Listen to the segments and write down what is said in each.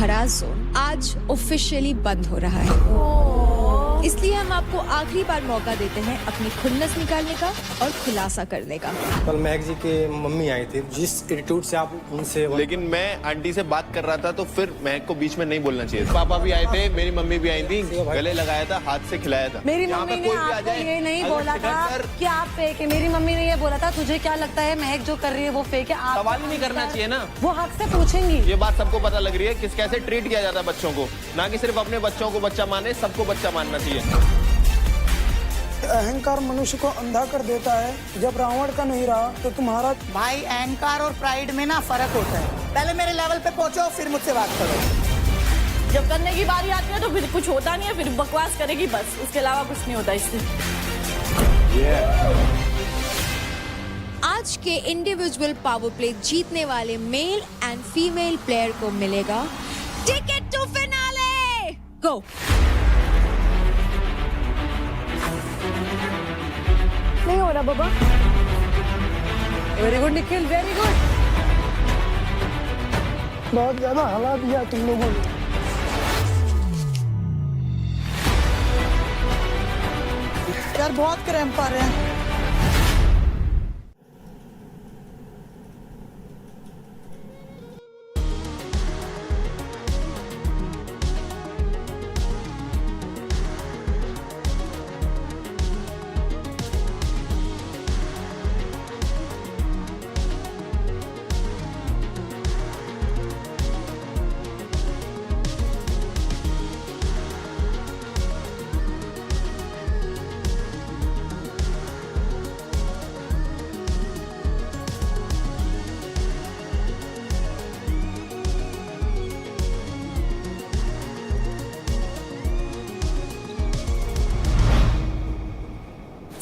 भरा जोन आज ऑफिशियली बंद हो रहा है। इसलिए हम आपको आखिरी बार मौका देते हैं अपनी खुन्नस निकालने का और खुलासा करने का। कल महक जी के मम्मी आई थी, जिस एटीट्यूड से आप उनसे, लेकिन मैं आंटी से बात कर रहा था तो फिर महक को बीच में नहीं बोलना चाहिए। पापा भी आए थे, मेरी मम्मी भी आई थी, गले लगाया था, हाथ से खिलाया था। मेरी मम्मी ने आपको ये नहीं बोला था कि आप फेक है। मेरी मम्मी ने ये बोला था तुझे क्या लगता है महक जो कर रही है वो फेक है। आप सवाल ही नहीं करना चाहिए ना, वो हक से पूछेंगी। ये बात सबको पता लग रही है किस कैसे ट्रीट किया जाता है बच्चों को, ना कि सिर्फ अपने बच्चों को बच्चा माने, सबको बच्चा मानना चाहिए। अहंकार मनुष्य को अंधा कर देता है। जब रावण का नहीं रहा तो तुम्हारा। भाई अहंकार और प्राइड में ना फर्क होता है। पहले मेरे लेवल पे पहुंचो फिर मुझसे बात करो। जब करने की बारी आती है तो फिर कुछ होता नहीं है, फिर बकवास करेगी बस, उसके अलावा कुछ नहीं होता इससे। आज के इंडिविजुअल पावर प्ले जीतने वाले मेल एंड फीमेल प्लेयर को मिलेगा टिकट टू फिनाले। गो। नहीं हो रहा बाबा। Very good Nikhil, very good. बहुत ज्यादा हला दिया तुम लोगों ने। यार बहुत क्रैम्प आ रहे हैं।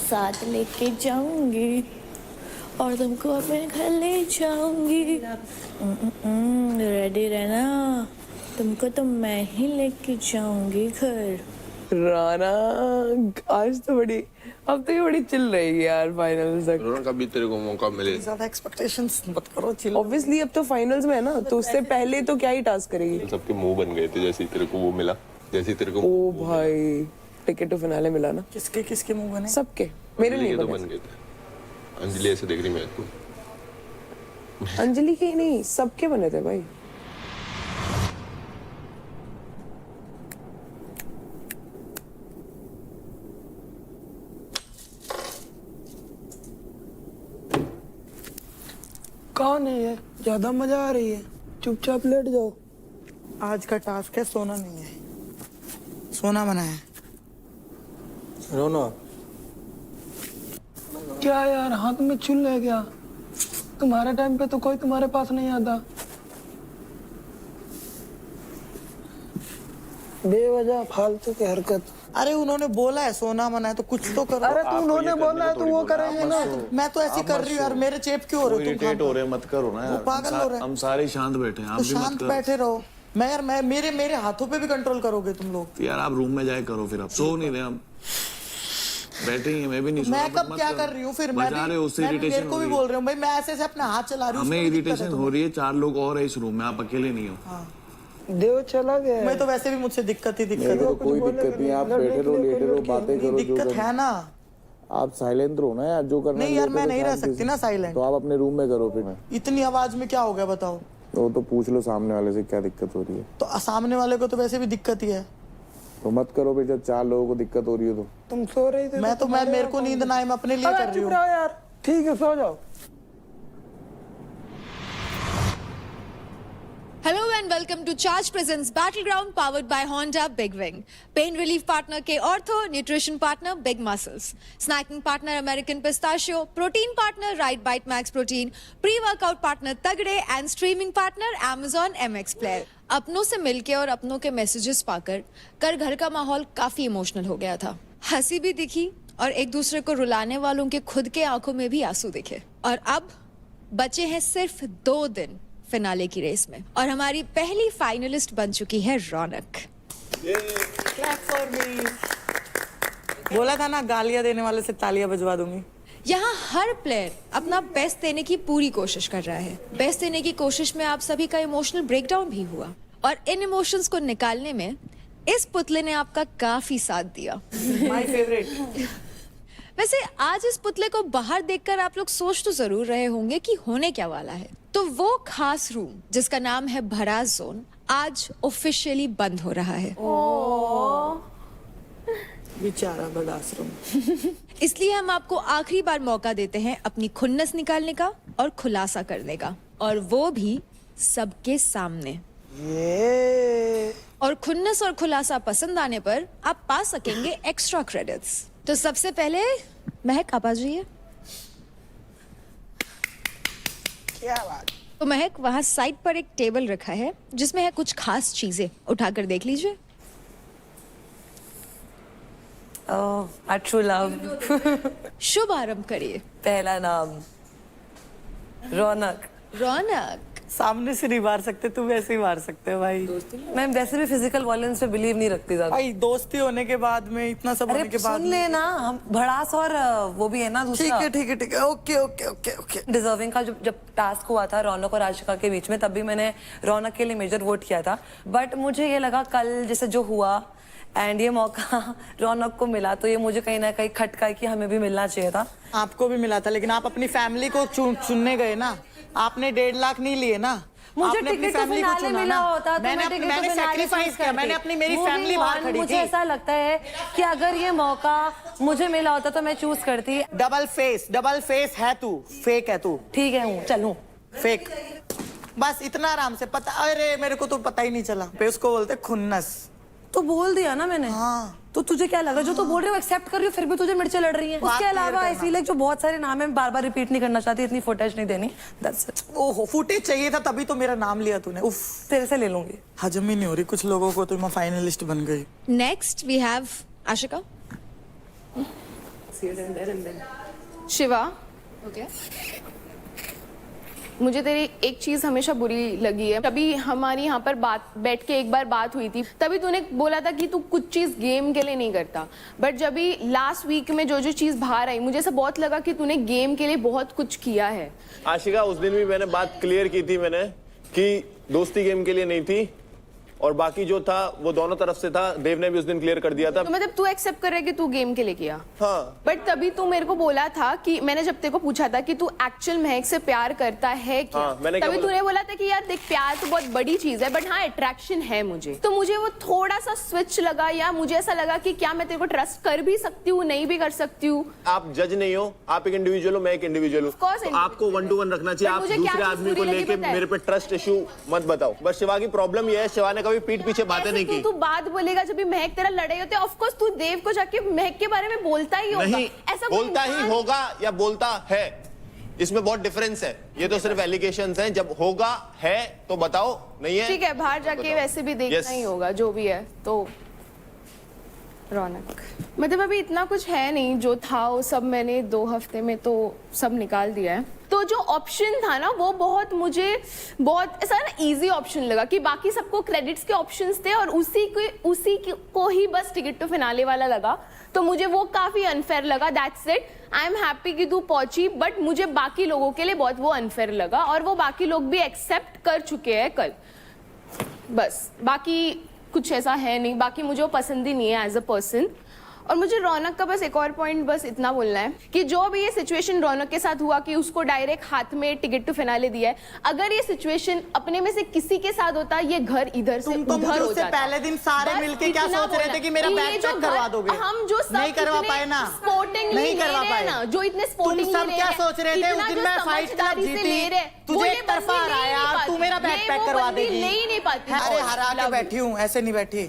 साथ लेके जाऊंगी और तुमको अपने घर ले जाऊंगी। रेडी रहना, तुमको तो मैं ही लेके जाऊंगी घर। राना आज तो बड़ी, अब तो ये बड़ी चिल रहेगी यार फाइनल्स तक। रोना कभी तेरे को मौका मिले। ज्यादा एक्सपेक्टेशंस मत करो, चिल। ऑब्वियसली अब तो फाइनल्स में है ना, तो उससे पहले तो क्या ही टास्क करेगी। सबके मुंह बन गए थे जैसे तेरे को वो मिला, जैसे तेरे को। ओ भाई टिकट टू फिनाले मिला ना। किसके किसके मुंह बने? सबके, मेरे नहीं तो बने। बन गए थे। अंजलि ऐसे देख रही मैं को। अंजलि के ही नहीं, सबके बने थे भाई। कौन है ये? ज्यादा मजा आ रही है, चुपचाप लेट जाओ। आज का टास्क है सोना नहीं है, सोना मना है। रोना क्या यार हाथ में चुल है क्या? तुम्हारे टाइम पे तो कोई तुम्हारे पास नहीं आता। बेवजह फालतू की हरकत। अरे उन्होंने बोला है सोना मना है तो कुछ तो करो। अरे तो उन्होंने बोला है तो वो करेंगे ना। मैं तो ऐसी कर रही हूँ यार, मेरे चेप क्यों हो रहे हो तुम? इरिटेट हो रहे हैं, मत करो ना यार। पागल हो रहे हैं। हम सारे शांत बैठे हैं, आप तो भी मत शांत करो। बैठे रहो। मैं यार मेरे हाथों पे भी कंट्रोल करोगे तुम लोग? तो यार आप रूम में जाए करो, फिर आप सो नहीं रहे, हम बैठे ही हैं। मैं भी नहीं सो रहा, मैं कब मत क्या करो। कर रही हूँ फिर? बजा रहे हो, उससे मैं इरिटेशन मेरे को भी बोल रहे हूँ भाई, मैं ऐसे अपना हाथ चला रही हूँ। हमें इरिटेशन हो रही है। 4 लोग और है इस रूम में, आप अकेले नहीं हो। देव चला गया। मैं तो वैसे भी मुझसे दिक्कत ही दिक्कत मेरे है। को कोई दिक्कत नहीं है, आप बैठे रहो, लेटे रहो, बातें करो। जो दिक्कत है ना, आप साइलेंट रहो ना यार, जो करना है नहीं यार वो मैं करो नहीं रह शांति सकती से। ना साइलेंट। तो आप अपने रूम में करो फिर। इतनी आवाज में क्या हो गया बताओ? तो पूछ लो सामने वाले से क्या दिक्कत हो रही है। तो सामने वाले को तो वैसे भी दिक्कत ही है। तो मत करो फिर, जब 4 लोगों को दिक्कत हो रही है तो। तुम सो रही थी। मैं मेरे को नींद ना आए, मैं अपने लिए कर रही चुप हूँ। रहो यार, ठीक है सो जाओ। Hello and welcome to Charge Presents Battleground powered by Honda Big Wing. Pain relief partner K Ortho, nutrition partner Big Muscles, snacking partner American Pistachio, protein partner Right Bite Max Protein, pre-workout partner Tagde and streaming partner Amazon MX Player. अपनों से मिलके और अपनों के messages पाकर कर घर का माहौल काफी इमोशनल हो गया था। हंसी भी दिखी और एक दूसरे को रुलाने वालों के खुद के आंखों में भी आंसू दिखे। और अब बचे हैं सिर्फ 2 दिन फिनाले की रेस में और हमारी पहली फाइनलिस्ट बन चुकी है रौनक। Clap for me. बोला था ना गालियां देने वाले से तालियां बजवा दूंगी। यहाँ हर प्लेयर अपना बेस्ट देने की पूरी कोशिश कर रहा है। बेस्ट देने की कोशिश में आप सभी का इमोशनल ब्रेकडाउन भी हुआ और इन इमोशंस को निकालने में इस पुतले ने आपका काफी साथ दिया। My favourite. वैसे आज इस पुतले को बाहर देखकर आप लोग सोच तो जरूर रहे होंगे कि होने क्या वाला है। तो वो खास रूम जिसका नाम है भड़ास जोन आज ऑफिशियली बंद हो रहा है। बेचारा बड़ा आश्रम। इसलिए हम आपको आखिरी बार मौका देते हैं अपनी खुन्नस निकालने का और खुलासा करने का, और वो भी सबके सामने। और खुन्नस और खुलासा पसंद आने पर आप पा सकेंगे एक्स्ट्रा क्रेडिट्स। तो सबसे पहले महक आप आ जाइए। क्या बात। तो महक वहां साइड पर एक टेबल रखा है जिसमें है कुछ खास चीजें, उठाकर देख लीजिए। आई ट्रू लव। शुभ आरंभ करिए। पहला नाम रौनक। रौनक सामने से नहीं मार सकते, तुम वैसे ही मार सकते हो भाई। मैं वैसे भी फिजिकल वायलेंस पे बिलीव नहीं रखती ज्यादा भाई। दोस्ती होने के बाद में इतना सब होने अरे के बाद सुन लेना, हम भड़ास और वो भी है ना दूसरा। ठीक है okay okay okay okay. Deserving का जब टास्क हुआ था रौनक और आशिका के बीच में, तब भी मैंने रौनक के लिए मेजर वोट किया था। बट मुझे ये लगा कल जैसे जो हुआ एंड ये मौका रौनक को मिला, तो ये मुझे कहीं ना कहीं खटका कि हमें भी मिलना चाहिए था। आपको भी मिला था, लेकिन आप अपनी फैमिली को चुनने गए ना। आपने 1.5 लाख नहीं लिए ना। मुझे आपने अपनी टिकट तो फैमिली को फिनाले चुना मिला ना। होता तो मैं टिकट मैंने तो फिनाले सैक्रिफाइस चूज किया। मैंने अपनी मेरी फैमिली बाहर खड़ी मुझे थी। ऐसा लगता है कि अगर ये मौका मुझे मिला होता तो मैं चूज करती। डबल फेस है तू, फेक है तू, ठीक है हूँ, चलूं। फेक। बस इतना आराम से पता। अरे मेरे को तो पता ही नहीं चला। पे उसको बोलते खुन्नस। तो बोल दिया ना मैंने। हाँ। तो तुझे क्या लगा जो तू बोल रही हो एक्सेप्ट कर रही हो, फिर भी तुझे मिर्चे लड़ रही है। उसके अलावा आई फील लाइक जो बहुत सारे नाम है बार बार रिपीट नहीं करना चाहती, इतनी फुटेज नहीं देनी। That's it. ओहो फुटेज चाहिए था, तभी तो मेरा नाम लिया तूने। उफ, तेरे से ले लूंगी। हजम ही नहीं हो रही कुछ लोगों को, तो मैं फाइनलिस्ट बन गई। Next we have Ashika. Shiva, okay. मुझे तेरी एक चीज हमेशा बुरी लगी है। तभी हमारी यहाँ पर बैठ के एक बार बात हुई थी, तभी तूने बोला था कि तू कुछ चीज गेम के लिए नहीं करता। बट जब भी लास्ट वीक में जो चीज बाहर आई, मुझे ऐसा बहुत लगा कि तूने गेम के लिए बहुत कुछ किया है। आशिका, उस दिन भी मैंने बात क्लियर की थी मैंने कि दोस्ती गेम के लिए नहीं थी, और बाकी जो था वो दोनों तरफ से था। देव ने भी उस दिन क्लियर कर दिया था। तो मतलब तू एक्सेप्ट कर रहा है कि तू गेम के लिए किया? हाँ। बट तभी तू मेरे को बोला था कि मैंने जब तेरे को पूछा था कि तू एक्चुअल महक से प्यार करता है क्या, हाँ, मैंने क्या तभी बोला? तूने बोला था कि यार देख, प्यार तो बहुत बड़ी चीज है, बट हाँ अट्रैक्शन है मुझे। तो मुझे वो थोड़ा सा स्विच लगा, या मुझे ऐसा लगा कि क्या मैं तेरे को ट्रस्ट कर भी सकती हूँ, नहीं भी कर सकती हूँ। आप जज नहीं हो, आप एक इंडिविजुअल हो, मैं एक इंडिविजुअल हूँ। तो आपको 1 to 1 रखना चाहिए। आप मुझे क्या दूसरे चीज़ आदमी को बुरी लगी लेके पता है? मेरे पे ट्रस्ट इशू मत बताओ। बस शिवा की प्रॉब्लम ये है, शिवा ने कभी पीठ पीछे बातें नहीं की। तू बात बोलेगा जब भी महक तेरा लड़ाई होते, ऑफ कोर्स तू देव को जाके महक के बारे में बोलता ही होगा। नहीं, ऐसा कोई बोलता ही इंसान- होगा या बोलता है, इसमें बहुत डिफरेंस है। ये तो सिर्फ एलिगेशंस हैं। जब होगा है तो बताओ, नहीं है ठीक है, बाहर जाके वैसे भी देखना Yes. ही होगा जो भी है। तो रौनक, मतलब अभी इतना कुछ है नहीं, जो था वो सब मैंने 2 हफ्ते में तो सब निकाल दिया है। तो जो ऑप्शन था ना वो बहुत मुझे बहुत ऐसा ना इजी ऑप्शन लगा कि बाकी सबको क्रेडिट्स के ऑप्शंस थे और उसी को ही बस टिकट टू फिनाले वाला लगा। तो मुझे वो काफी अनफेयर लगा। That's it. I am happy कि तू पहुंची, बट मुझे बाकी लोगों के लिए बहुत वो अनफेयर लगा, और वो बाकी लोग भी एक्सेप्ट कर चुके हैं कल। बस बाकी कुछ ऐसा है नहीं, बाकी मुझे वो पसंद ही नहीं है एज अ पर्सन। और मुझे रौनक का बस एक और पॉइंट बस इतना बोलना है कि जो भी ये सिचुएशन रौनक के साथ हुआ कि उसको डायरेक्ट हाथ में टिकट टू फिनाले दिया है, अगर ये सिचुएशन अपने में से किसी के साथ होता, ये घर इधर से तुम तो उधर मुझे हो उससे जाता। पहले दिन सारे बस मिलके क्या इतना सोच रहे बोलना थे कि मेरा है। बैग ये जो चेक करवा घर- दोगे। हम जो सब नहीं करवा इतने पाए ना। स्पोर्टिंगली नहीं ले करवा रहे हैं पाए ना, जो इतने तुम स्पोर्टिंगली सब क्या सोच रहे थे? उस दिन मैं फाइट क्लब जीती, तुझे एक तरफा हराया यार, तू मेरा बैग पैक करवा देगी। ले ही नहीं पाती। अरे हरा के बैठी हूँ, ऐसे नहीं बैठी।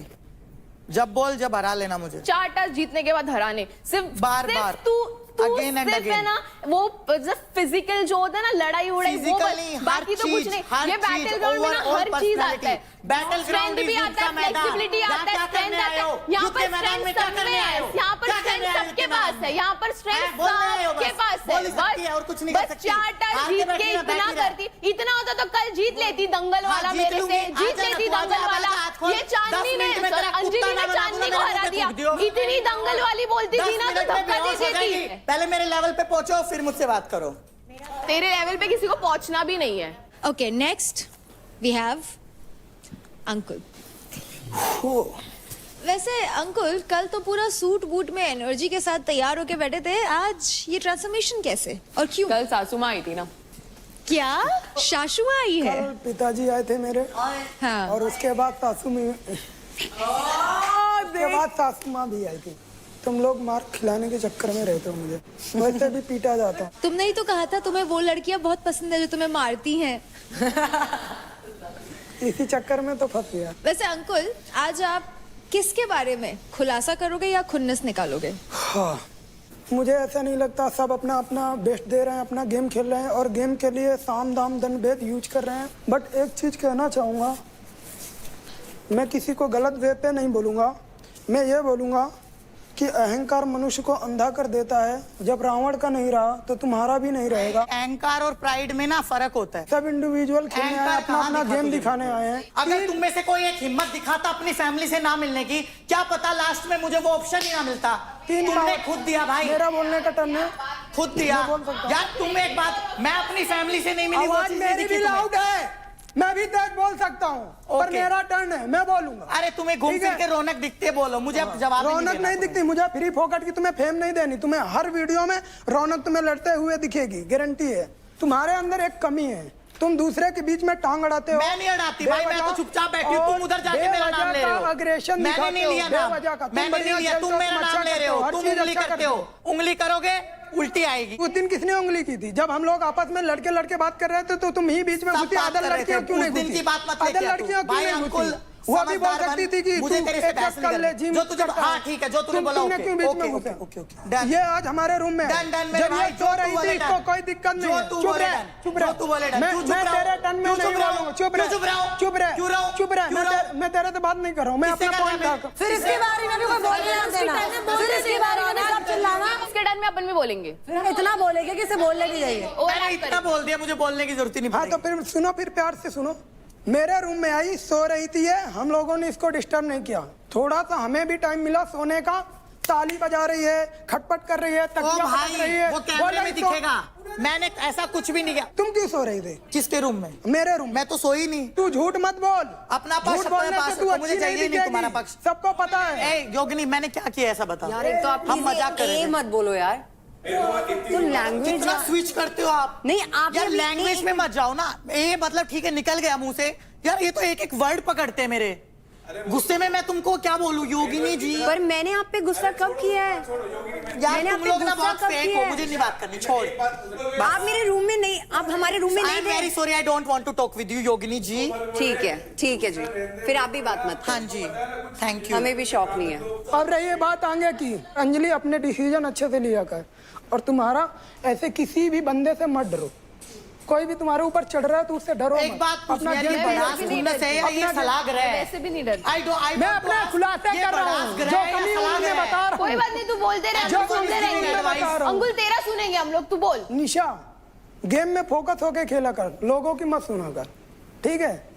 जब बोल, जब हरा लेना मुझे। 4 टास्क जीतने के बाद हराने सिर्फ बार। तू Again and सिर्फ है again. ना वो फिजिकल जो होता है ना, लड़ाई उड़ाई, वो Physically, बाकी तो कुछ नहीं। ये बैटल ग्राउंड में ना हर चीज आता है। बैटल ग्राउंड भी आता है, फ्लेक्सिबिलिटी आता है, स्ट्रेंथ आता है। यहाँ पर स्ट्रेंथ सब में है, यहाँ पर स्ट्रेंथ सबके पास है, यहाँ पर स्ट्रेंथ सबके पास है। और कुछ नहीं बस 4 टास्क जीत के इतना करती, इतना होता तो कल जीत लेती दंगल वाला मेरे से, जीत लेती दंगल वाला। ये चांदनी ने, अंजलि ने चांदनी को हरा दिया। इतनी दंगल वाली बोलती थी ना तो धक्का दे देती। पहले मेरे लेवल पे पहुंचो, फिर मुझसे बात करो। तेरे लेवल पे किसी को पहुंचना भी नहीं है। Okay, next we have Ankul. वैसे अंकुल कल तो पूरा सूट बूट में एनर्जी के साथ तैयार होके बैठे थे, आज ये ट्रांसफॉर्मेशन कैसे और क्यों? कल सासू माँ आई थी ना। क्या शाशुआ आई है? कल पिताजी आए थे मेरे हाँ। और उसके बाद सासू माँ भी आई थी। तुम लोग मार खिलाने के चक्कर में रहते हो मुझे, वैसे भी पीटा जाता। तुमने ही तो कहा था तुम्हें वो लड़कियां बहुत पसंद है जो तुम्हें मारती हैं। इसी चक्कर में तो फंस गया। वैसे अंकुल आज आप किसके बारे में खुलासा करोगे या खुन्नस निकालोगे? हाँ, मुझे ऐसा नहीं लगता, सब अपना अपना बेस्ट दे रहे हैं, अपना गेम खेल रहे हैं और गेम के लिए साम दाम दंड भेद यूज कर रहे हैं। बट एक चीज कहना चाहूँगा, मैं किसी को गलत वे पे नहीं बोलूँगा, मैं ये बोलूँगा कि अहंकार मनुष्य को अंधा कर देता है। जब रावण का नहीं रहा तो तुम्हारा भी नहीं रहेगा। अहंकार और प्राइड में ना फर्क होता है। सब इंडिविजुअल खेलने आए, अहंकार अपना कहाँ अपना दिखा गेम तुझे? दिखाने आए हैं। अगर तुम में से कोई एक हिम्मत दिखाता अपनी फैमिली से ना मिलने की, क्या पता लास्ट में मुझे वो ऑप्शन ही ना मिलता। तुमने खुद दिया भाई, मेरा बोलने का टर्न है, खुद दिया। मैं बोल सकता हूँ। यार तुम एक बात, मैं अपनी फैमिली से नहीं मिली, वो आवाज चीज़ मेरी दिखी भी तुम्हें। लाउड है, मैं भी तेज बोल सकता हूँ, पर ओके। मेरा टर्न है, मैं बोलूंगा। अरे तुम्हें घूम ठीक फिर है? के रौनक दिखते बोलो, मुझे अब जवाब ही रौनक देना नहीं दिखती मुझे, फ्री फोकट की तुम्हें फेम नहीं देनी। तुम्हें हर वीडियो में रौनक तुम्हें लड़ते हुए दिखेगी, गारंटी है। तुम्हारे अंदर एक कमी है, तुम दूसरे के बीच में टांग अड़ाते हो। मैं नहीं अड़ाती भाई, मैं तो चुपचाप बैठी हूँ, तुम उधर जाके मेरा नाम ले रहे हो। अग्रेशन मैंने नहीं लिया नाम, मैंने नहीं लिया, तुम मेरा नाम ले रहे हो, तुम उंगली करते हो, उंगली करोगे उल्टी आएगी। उस दिन किसने उंगली की थी? जब हम लोग आपस में लड़के लड़के बात कर रहे थे तो तुम ही बीच में सब घुसी। बात अदर कर रहे लड़कियां थे, क्यों नहीं उस दिन घुसी? की बात मत लेके अदर आ तू। लड़कियां क्यों भाई नहीं अंकुल, घुसी? वो भी बोल समझदार सकती बन, थी कि मुझे तू तेरे से एक बहस कर नहीं ले, करनी। जिम जो तुझे करता हाँ है। ठीक है, जो तूने बोला तुमने ओके, क्यों बीच ओके, में ओके, घुसे? Okay, okay, done. ये आज हमारे रूम में है। डन, डन मेरे जब ये भाई, सो रही जो तू थी बोले इसको डन। कोई दिक्कत नहीं जो है। तू चुप बोले रह, डन। चुप जो रह। तू बोले डन। मैं तू चुप रहो। तेरे टर्न में क्यों नहीं चुप रहो? बोलूंगा। चुप क्यों रह, चुप रहो? चुप रह, क्यों रहो? चुप रह। क्यों रहो? मैं तेरे से बात नहीं कर रहा हूँ, मैं किससे अपना कर पॉइंट रहा है? रखा। फिर इसके बारे में भी कोई बोलने ना देना, फिर इसके बारे में सब चिल्लाना। उसके डर में अपन भी बोलेंगे। इतना बोलेंगे कि इसे बोलने नहीं चाहिए। मैंने इतना बोल दिया, मुझे बोलने की जरूरत ही नहीं हाँ तो पड़ेगी। फिर सुनो, फिर प्यार से सुनो। मेरे रूम में आई, सो रही थी ये, हम लोगों ने इसको डिस्टर्ब नहीं किया। थोड़ा सा हमें भी टाइम मिला सोने का। ताली बजा रही है, खटपट कर रही है, ओ तकिया भाई, पटक रही है। वो कैमरे बोला में इसको- दिखेगा, मैंने ऐसा कुछ भी नहीं किया। तुम क्यों सो रही थी? किसके रूम में? मेरे रूम में। मैं तो सोई नहीं। तू झूठ मत बोल। अपना पक्ष झूठ अपने बोलने पास से तू रखो, अच्छी मुझे नहीं चाहिए नहीं दिखेगी। तुम्हारा पक्ष। सबको पता है। ए योगिनी, मैंने क्या किया ऐसा बता। यार एक तो आप हम मजाक कर रहे थे। मत बोलो यार। तो लैंग्वेज कितना स्विच करते हो आप। नहीं, आप यार ये लैंग्वेज में मत जाओ ना। ये मतलब ठीक है, निकल गया मुंह से। यार ये तो एक एक वर्ड पकड़ते हैं मेरे। गुस्से में मैं तुमको क्या बोलूं योगिनी जी? पर मैंने आप पे गुस्सा कब किया है? यार मैंने तुम आप पे लोग ना गुस्सा बहुत कब फेक किया हो, है? मुझे नहीं बात करनी, छोड़। आप मेरे रूम में नहीं, आप हमारे रूम में आई नहीं एम वेरी थे। Sorry, I don't want to talk with you Yogini ji. ठीक है जी, फिर आप भी बात मत हाँ करो। जी, थैंक यू। हमें भी शौक नहीं है। अब रही बात आगे की, अंजलि अपने डिसीजन अच्छे से लिया कर। और तुम्हारा ऐसे किसी भी बंदे से मत डरो। कोई भी तुम्हारे ऊपर चढ़ रहा है तो उससे डरो एक मत। बात पूछ, अपना यार गेम ये खेलो। बयास खुन्नस है या ये अपना सलाह रहा है? वैसे भी नहीं डरती। मैं अपना खुलासा कर रहा हूँ, जो कमी है मैं बता रहा कोई हूँ। बात नहीं, तू बोलते रहे, जो हम सुनते कमी है मैं रहेंगे। बता रहा हूँ। अंकुल तेरा सुनेंगे हम लोग, तू बोल। निशा, गेम में फोकस होके खेला कर, लोगों की मत सुना कर, ठीक है?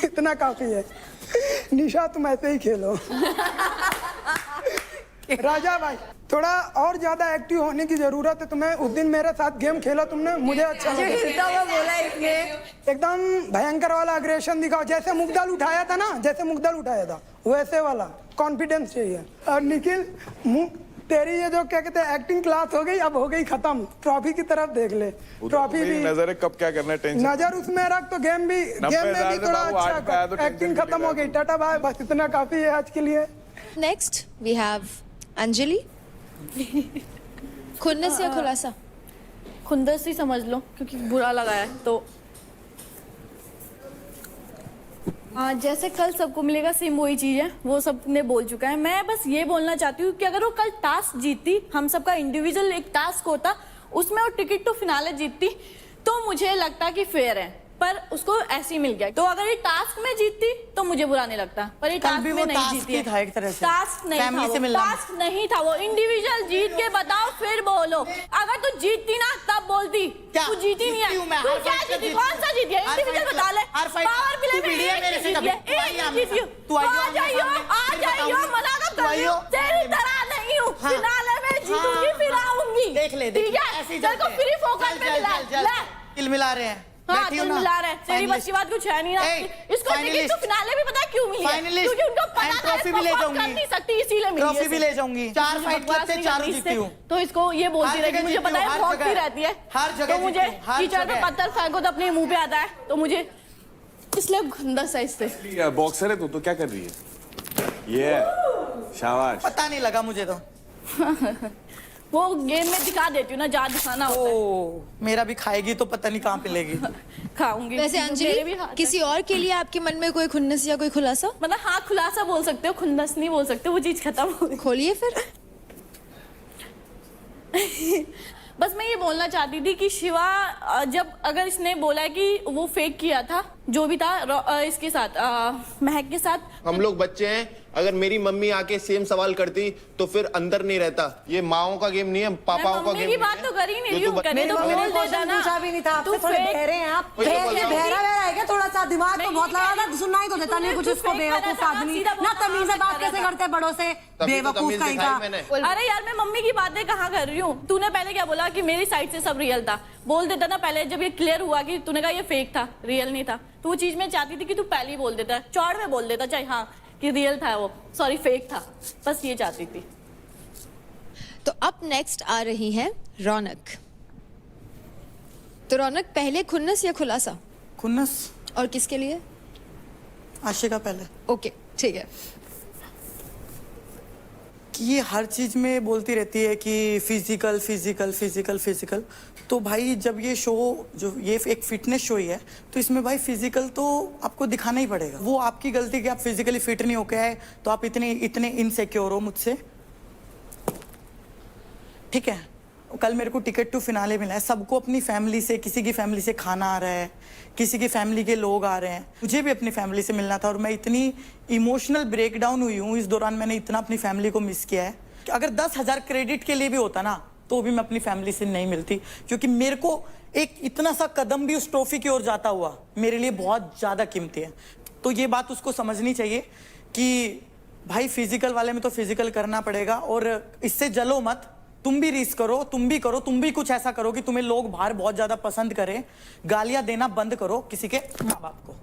इतना काफी है। निशा तुम ऐसे ही खेलो। राजा भाई, थोड़ा और ज्यादा एक्टिव होने की जरूरत है तुम्हें। उस दिन मेरे साथ गेम खेला तुमने, मुझे अच्छा लगा। हिलता हुआ बोला इसने। एकदम भयंकर वाला अग्रेशन दिखाओ, जैसे मुगदल उठाया था ना, जैसे मुगदल उठाया था वैसे वाला कॉन्फिडेंस चाहिए। और निखिल, तेरी ये जो क्या कहते हैं एक्टिंग क्लास हो गई, अब हो गई खत्म। ट्रॉफी की तरफ देख ले, ट्रॉफी भी नजर है, कब क्या करना है, टेंशन नजर उसमें रख तो गेम में भी थोड़ा अच्छा कर। एक्टिंग खत्म हो गई, टाटा बाय, बस इतना काफी है आज के लिए। Next we have Anjali. खुन्नस या खुलासा? खुंदस ही समझ लो क्योंकि बुरा लगा है तो। जैसे कल सबको मिलेगा सेम वही चीज है, वो सबने बोल चुका है। मैं बस ये बोलना चाहती हूँ कि अगर वो कल टास्क जीतती, हम सबका इंडिविजुअल एक टास्क होता, उसमें वो टिकट टू फिनाले जीतती तो मुझे लगता कि फेयर है, पर उसको ऐसे ही मिल गया। तो अगर ये टास्क में जीतती तो मुझे बुरा नहीं लगता, पर ये कल टास्क भी में वो नहीं टास्क जीती ही है। था एक तरह से। टास्क नहीं फैमिली था से वो, मिलना। टास्क नहीं था वो, इंडिविजुअल जीत के बताओ फिर बोलो। अगर तू जीतती ना तब बोलती, क्या? तू जीती नहीं है। जीतती हूँ मैं, तू हर क्या फाइट में जीती? जीती कौन सा जीती है? हर इंडिविजुअल फाइट बता ले। हर फाइट पावर प्ले तू में वीडियो एक मेरे से जीती कभी- है, तू आई एक आमने जीती हूँ। सामने। तू आइयो आ आमने जाइयो, सामने, आ फिर जाइयो, बताऊंगी। मना कब तू कर रही आइयो। हूँ? तेरी तरह नहीं हूँ, हाँ। फिनाले में जीतूंगी हाँ। फिर आऊंगी। देख ले, ठीक है? ऐसे ही तेरे को चलते हैं। फ्री फोकट चल, में चल, मिला चल, चल। ले। किल मिला रहे हैं। हाँ बैठी हो तुम ना? मिला रहे तेरी बस की बात कुछ है नहीं ना ए, इसको टिकट finalist. तो फिनाले भी पता है क्यों मिली है Finalist. क्योंकि उनको पता And था trophy भी ले इसको कर जाऊंगी. नहीं सकती इसीलिए मिली है ट्रॉफी भी ले जाऊंगी। 4 मुझे फाइट बकवास करते नहीं 4 करनी जीती इससे। हूँ। तो इसको ये हर बोलती रहती जगह है मुझे जीती पता हूँ, है हर भौंकती जगह। रहती है हर जगह तो मुझे जीती हूँ, हर टीचर पे जगह। पत्थर फेंको तो अपने मुंह पे आता है तो मुझे इसलिए गंदा सा इससे बॉक्सर है तू तो क्या कर रही है ये शाबाश पता नहीं लगा मुझे तो। वो गेम में दिखा देती हूँ ना जहाँ दिखाना होता है ओ मेरा भी खाएगी तो पता नहीं कहाँ पे लेगी। खाऊंगी वैसे मेरे भी अंजलि हाथ किसी और के लिए आपके मन में कोई खुन्नस या कोई खुलासा मतलब हाँ खुलासा बोल सकते हो खुन्नस नहीं बोल सकते वो चीज खत्म हो गई खोलिए फिर। बस मैं ये बोलना चाहती थी कि शिवा जब अगर इसने बोला है कि वो फेक किया था जो भी था इसके साथ महक के साथ हम लोग बच्चे हैं, अगर मेरी मम्मी आके सेम सवाल करती तो फिर अंदर नहीं रहता। ये माओ का गेम नहीं है, पापाओं का मम्मी गेम की नहीं बात है। तो कर ही नहीं जो रही तू हूँ बता- करे तो मेरी बोल मम्मी देता ना पूछा भी नहीं था तू आपसे थोड़े fake- बहरे हैं आप वही तो बहरे बोल रहा हूँ। बहरा है क्या थोड़ा सा दिमाग मैं तो ये बहुत कह लगा रही था सुनना ही तो देता नहीं कुछ तू इसको fake कर रहा बेवकूफ था, आदमी सीधा बोल ना रहा था, तमीज से बात कर रहा कैसे था। करते हैं बड़ों से तभी तो बेवकूफ तमीज कहीं दिखाई का मैंने। अरे यार मैं मम्मी की बातें कहाँ कर रही हूँ तूने पहले क्या बोला कि मेरी साइड से सब रियल था बोल देता ना पहले जब ये क्लियर हुआ कि तूने कहा ये फेक था रियल नहीं था तो वो चीज मैं चाहती थी कि तू पहले ही बोल देता चौड़ में बोल देता चाहे हाँ कि रियल था वो सॉरी फेक था बस ये चाहती थी। तो अब नेक्स्ट आ रही है रौनक। तो रौनक पहले खुन्नस या खुलासा खुन्नस और किसके लिए? आशिका पहले ओके ठीक है। कि ये हर चीज में बोलती रहती है कि फिजिकल फिजिकल फिजिकल फिजिकल तो भाई जब ये शो जो ये एक फिटनेस शो ही है तो इसमें भाई फिजिकल तो आपको दिखाना ही पड़ेगा। वो आपकी गलती कि आप फिजिकली फिट नहीं होके आए तो आप इतने इतने इनसिक्योर हो मुझसे। ठीक है कल मेरे को टिकट टू फिनाले मिला है सबको अपनी फैमिली से किसी की फैमिली से खाना आ रहा है किसी की फैमिली के लोग आ रहे हैं मुझे भी अपनी फैमिली से मिलना था और मैं इतनी इमोशनल ब्रेकडाउन हुई हूँ इस दौरान मैंने इतना अपनी फैमिली को मिस किया है कि अगर 10,000 क्रेडिट के लिए भी होता ना तो भी मैं अपनी फैमिली से नहीं मिलती क्योंकि मेरे को एक इतना सा कदम भी उस ट्रॉफी की ओर जाता हुआ मेरे लिए बहुत ज्यादा कीमती है। तो ये बात उसको समझनी चाहिए कि भाई फिजिकल वाले में तो फिजिकल करना पड़ेगा और इससे जलो मत तुम भी रीस करो तुम भी कुछ ऐसा करो कि तुम्हें लोग बाहर बहुत ज्यादा पसंद करें गालियां देना बंद करो किसी के माँ बाप को।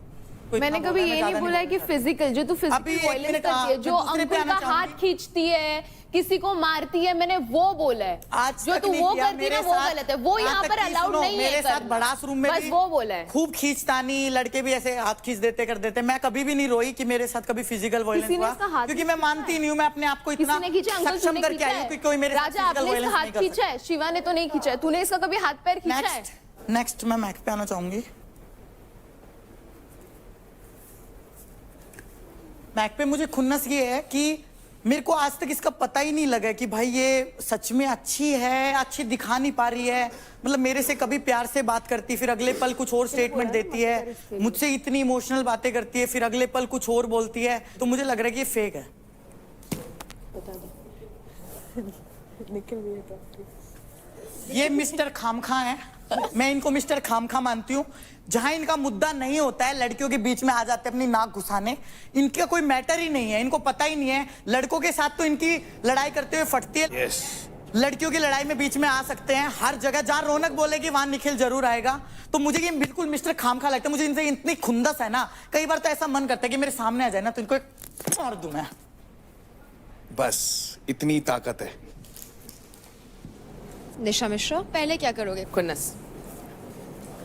कोई मैंने इतना कभी बोला, मैं ये ज्यादा नहीं बोला है कि बोल सकता। फिजिकल जो तू अभी फिजिकल एक वायलेंस मिनट, करती है मैं जो दूसरे पे अंकुल आना का हाथ चाहूंगी। खींचती है किसी को मारती है मैंने वो बोला है आज जो तक तू नहीं वो किया, करती है मेरे ना वो साथ- गलत है वो यहाँ यहाँ तक पर कि अलाउड सुनो, नहीं है मेरे साथ करना। बड़ास रूम में बस भी वो बोला है खूब खींचतानी लड़के भी ऐसे हाथ खींच देते कर देते मैं कभी भी नहीं रोई कि मेरे साथ कभी फिजिकल वायलेंस किसी ने हुआ इसका हाथ क्योंकि नहीं मैं मानती नहीं हूँ मैं अपने आप को इतना किसी ने खींचा अंकल सक्षम तूने करके खींचा आई हूँ कि है कोई मेरे साथ राजा physical आपने violence इसका नहीं हाथ कर खींचा है शिवा ने तो नहीं खींचा है तूने इसका कभी हाथ पैर खींचा है नेक्स्ट मैं मैक पे आना चाहूंगी। मैक पे मुझे खुन्नस ये है कि मेरे को आज तक इसका पता ही नहीं लगा कि भाई ये सच में अच्छी है अच्छी दिखा नहीं पा रही है मतलब मेरे से कभी प्यार से बात करती फिर अगले पल कुछ और स्टेटमेंट देती है मुझसे इतनी इमोशनल बातें करती है फिर अगले पल कुछ और बोलती है तो मुझे लग रहा है कि ये फेक है। ये मिस्टर खामखा है मैं इनको मिस्टर खामखा मानती हूँ जहां इनका मुद्दा नहीं होता है लड़कियों के बीच में आ जाते हैं अपनी नाक घुसाने इनका कोई मैटर ही नहीं है इनको पता ही नहीं है लड़कों के साथ तो इनकी लड़ाई करते हुए फटती है लड़कियों की लड़ाई में बीच में आ सकते हैं हर जगह जहां रौनक बोलेगी वहां निखिल जरूर आएगा तो मुझे ये बिल्कुल मिस्टर खामखा लगता है मुझे इनसे इतनी खुंदस है ना कई बार तो ऐसा मन करता है कि मेरे सामने आ जाए ना तो इनको एक मार दूं मैं बस इतनी ताकत है। निशा मिश्रा पहले क्या करोगे? खुन्नस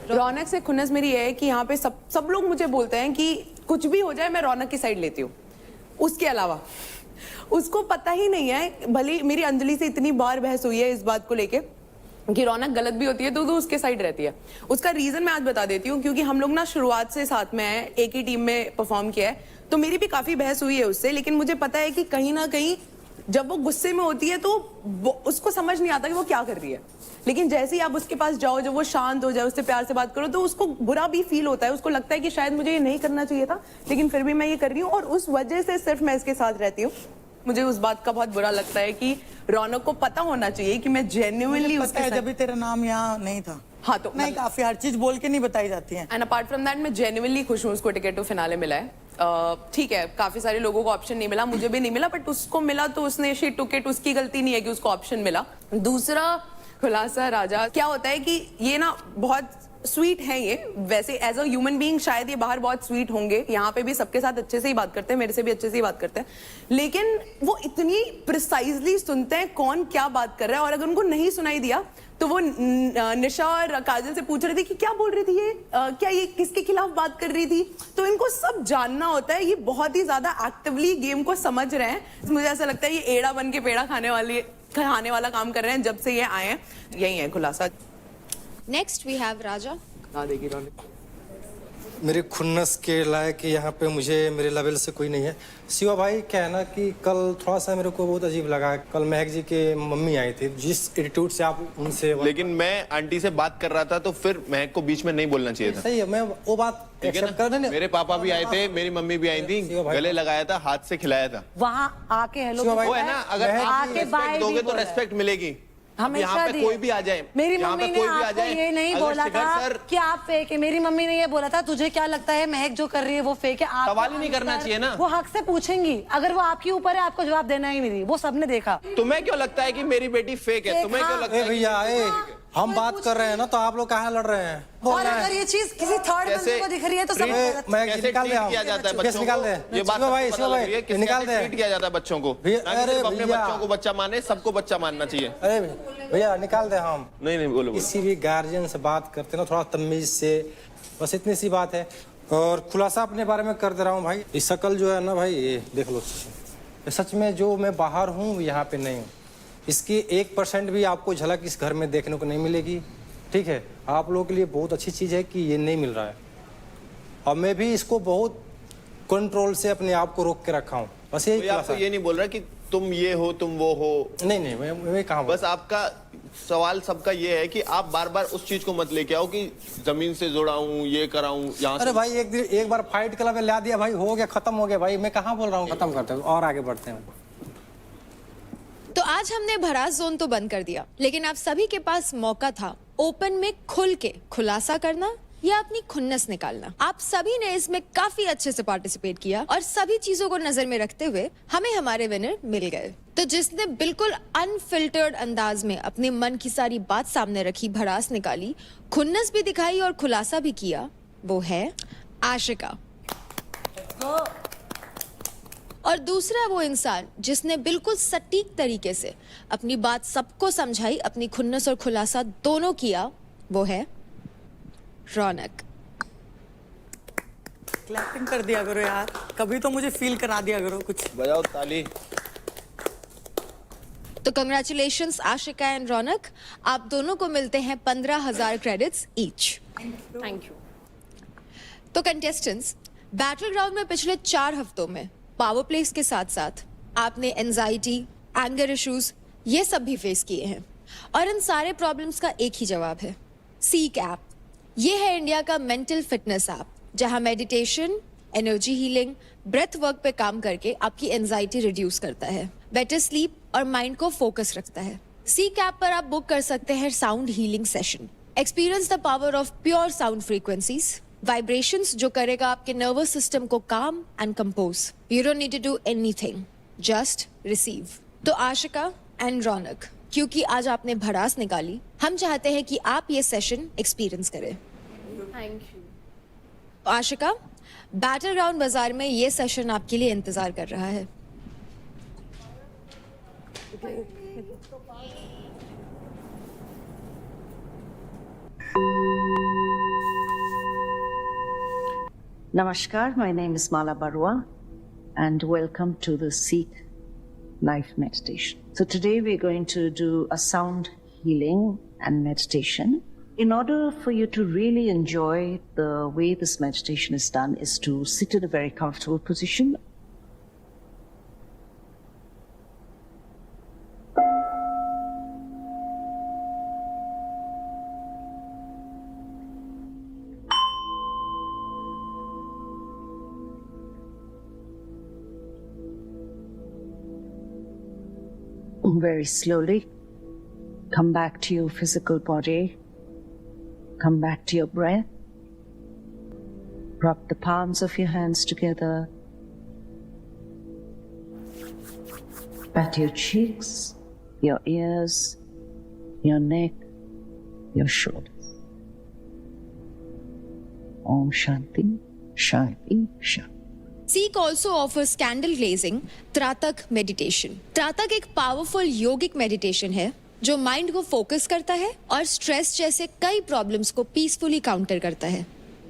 रौनक से खुन्नस मेरी ये है कि यहाँ पे सब लोग मुझे बोलते हैं कि कुछ भी हो जाए मैं रौनक की साइड लेती हूँ उसके अलावा उसको पता ही नहीं है भले मेरी अंजलि से इतनी बार बहस हुई है इस बात को लेके कि रौनक गलत भी होती है तो उसके साइड रहती है उसका रीजन मैं आज बता देती हूँ क्योंकि हम लोग ना शुरुआत से साथ में हैं एक ही टीम में परफॉर्म किया है तो मेरी भी काफी बहस हुई है उससे लेकिन मुझे पता है कि कहीं ना कहीं जब वो गुस्से में होती है तो उसको समझ नहीं आता कि वो क्या कर रही है लेकिन जैसे ही आप उसके पास जाओ जब वो शांत हो जाए उससे प्यार से बात करो तो उसको बुरा भी फील होता है उसको लगता है कि शायद मुझे ये नहीं करना चाहिए था लेकिन फिर भी मैं ये कर रही हूँ और उस वजह से सिर्फ मैं इसके साथ रहती हूँ। मुझे उस बात का बहुत बुरा लगता है कि रौनक को पता होना चाहिए कि मैं जेन्युइनली उसके साथ जब भी तेरा नाम यहाँ नहीं था हाँ तो नहीं काफी हर चीज बोल के नहीं बताई जाती है एंड अपार्ट फ्रॉम दैट मैं जेन्युइनली खुश हूँ उसको टिकट टू फिनाले मिला है ठीक है काफी सारे लोगों को ऑप्शन नहीं मिला मुझे भी नहीं मिला बट उसको मिला तो उसने शी टुक इट उसकी गलती नहीं है कि उसको ऑप्शन मिला। दूसरा खुलासा राजा क्या होता है कि ये ना बहुत स्वीट है ये, वैसे एज अ ह्यूमन बीइंग शायद ये बाहर बहुत स्वीट होंगे, यहाँ पे भी सबके साथ अच्छे से ही बात करते हैं, मेरे से भी अच्छे से ही बात करते हैं, लेकिन वो इतनी प्रिसाइजली सुनते हैं कौन क्या बात कर रहा है, और अगर उनको नहीं सुनाई दिया तो वो निशा और काजल से पूछ रही थी कि क्या बोल रही थी ये, क्या ये किसके खिलाफ बात कर रही थी, तो इनको सब जानना होता है, ये बहुत ही ज्यादा एक्टिवली गेम को समझ रहे हैं। मुझे ऐसा लगता है ये एड़ा बन के पेड़ा खाने वाला काम कर रहे हैं जब से ये आए हैं, यही है खुलासा। नेक्स्ट वी हैव राजा। मेरे खुन्नस के लायक यहाँ पे मुझे मेरे लेवल से कोई नहीं है। शिवा भाई क्या है ना कि कल थोड़ा सा मेरे को बहुत अजीब लगा, कल महक जी के मम्मी आई थी, जिस एटीट्यूड से आप उनसे, लेकिन मैं आंटी से बात कर रहा था तो फिर महक को बीच में नहीं बोलना चाहिए था। सही है, मैं वो बात एक्सेप्ट कर रहे। मेरे पापा भी आए थे, मेरी मम्मी भी आई थी, गले लगाया था, हाथ से खिलाया था। वहाँ आके हेलो वो है ना, अगर आप रेस्पेक्ट दोगे तो रेस्पेक्ट मिलेगी। यहाँ पे कोई भी आ जाए, मेरी मम्मी ने आपको ये नहीं बोला था कि आप फेक है, मेरी मम्मी ने ये बोला था तुझे क्या लगता है महक जो कर रही है वो फेक है। आप सवाल ही नहीं करना चाहिए ना, वो हक से पूछेंगी, अगर वो आपके ऊपर है आपको जवाब देना ही नहीं, वो सबने देखा। तुम्हें क्यों लगता है कि मेरी बेटी फेक है? तुम्हें क्यों लगता है? भैया हम बात कर रहे हैं ना, तो आप लोग कहाँ लड़ रहे हैं? और अगर ये चीज किसी थर्ड बंदे को दिख रही है तो सब कैसे ट्रीट किया जाता है बच्चों को? ये बात पता लग रही है किस कैसे ट्रीट किया जाता है बच्चों को। अरे अपने बच्चों को बच्चा माने, सबको बच्चा मानना चाहिए। अरे भैया निकाल दे हम। नहीं बोलो। किसी भी गार्जियन से बात करते ना थोड़ा तमीज से, बस इतनी सी बात है। और खुलासा अपने बारे में कर दे रहा हूँ भाई, ये शक्ल जो है ना भाई, ये देख लो, सच में जो मैं बाहर हूँ यहाँ पे नहीं हूँ। इसकी 1% भी आपको झलक इस घर में देखने को नहीं मिलेगी, ठीक है? आप लोगों के लिए बहुत अच्छी चीज़ है कि ये नहीं मिल रहा है, और मैं भी इसको बहुत कंट्रोल से अपने आप को रोक के रखा हूँ। बस यही आपको ये नहीं बोल रहा कि तुम ये हो तुम वो हो, नहीं मैं कहाँ, बस आपका सवाल सबका ये है कि आप बार बार उस चीज को मत लेके आओ कि जमीन से जुड़ा हूँ, ये कराऊं यहाँ। अरे भाई एक बार फाइट क्लब में ला दिया भाई, हो गया, खत्म हो गया भाई। मैं कहाँ बोल रहा हूँ खत्म करते हैं और आगे बढ़ते हैं। तो आज हमने भड़ास जोन तो बंद कर दिया, लेकिन आप सभी के पास मौका था ओपन में खुल के खुलासा करना या अपनी खुन्नस निकालना। आप सभी ने इसमें काफी अच्छे से पार्टिसिपेट किया और सभी चीजों को नजर में रखते हुए हमें हमारे विनर मिल गए। तो जिसने बिल्कुल अनफिल्टर्ड अंदाज में अपने मन की सारी बात सामने रखी, भड़ास निकाली, खुन्नस भी दिखाई और खुलासा भी किया, वो है आशिका। और दूसरा वो इंसान जिसने बिल्कुल सटीक तरीके से अपनी बात सबको समझाई, अपनी खुन्नस और खुलासा दोनों किया, वो है रौनक। क्लैपिंग कर दिया करो यार, कभी तो मुझे फील करा दिया करो कुछ। बजाओ ताली। तो कंग्रेचुलेशंस आशिका एंड रौनक, आप दोनों को मिलते हैं 15,000 क्रेडिट्स ईच। Thank you. तो कंटेस्टेंट्स, बैटल ग्राउंड में पिछले 4 हफ्तों में पावर प्लेस के साथ साथ आपने एंजाइटी, एंगर इश्यूज, ये सब भी फेस किए हैं, और इन सारे प्रॉब्लम्स का एक ही जवाब है, सीक ऐप। ये है इंडिया का मेंटल फिटनेस ऐप, जहां meditation, energy healing, breath work पे काम करके आपकी एंजाइटी रिड्यूस करता है, बेटर स्लीप और माइंड को फोकस रखता है। सीक ऐप पर आप बुक कर सकते हैं sound healing session. Experience the power of pure sound frequencies, vibrations जो करेगा आपके नर्वस सिस्टम को calm and compose. You don't need to do anything, just receive. तो आशिका एंड रौनक, क्योंकि आज आपने भड़ास निकाली, हम चाहते हैं कि आप ये सेशन एक्सपीरियंस करें। Thank you. Ashika, battle ground बाजार में ये सेशन आपके लिए इंतजार कर रहा है। Namaskar, my name is Mala Barua and welcome to the Seek Life Meditation. So today we're going to do a sound healing and meditation. In order for you to really enjoy the way this meditation is done is to sit in a very comfortable position. Very slowly come back to your physical body, come back to your breath, rub the palms of your hands together, pat your cheeks, your ears, your neck, your shoulders. Om Shanti, Shanti, Shanti. Seek also offers candle glazing, Tratak meditation. Tratak एक powerful योगिक meditation है जो mind को focus करता है और stress जैसे कई problems को पीसफुली काउंटर करता है.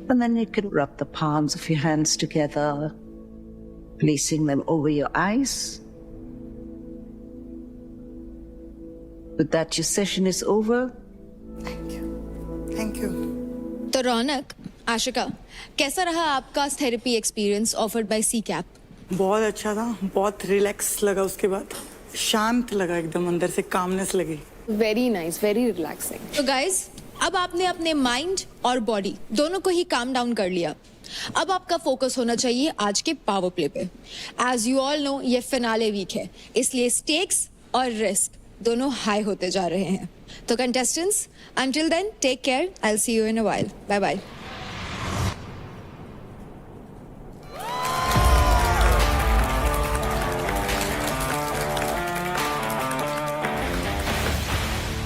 And then you can rub the palms of your hands together, placing them over your eyes. With that, your session is over. Thank you. तो रौनक, आशिका, कैसा रहा आपका therapy experience offered by C cap? बहुत अच्छा था, बहुत रिलैक्स लगा. उसके बाद शांत लगा, एकदम अंदर से कामनेस लगी. Very nice, very relaxing. तो गाइज, अब आपने अपने माइंड और बॉडी दोनों को ही काम डाउन कर लिया. अब आपका फोकस होना चाहिए आज के पावर प्ले पे. एज यू ऑल नो, ये फिनाले वीक है, इसलिए स्टेक्स और रिस्क दोनों हाई होते जा रहे हैं. तो contestants, until then take care. I will see you in a while. Bye bye.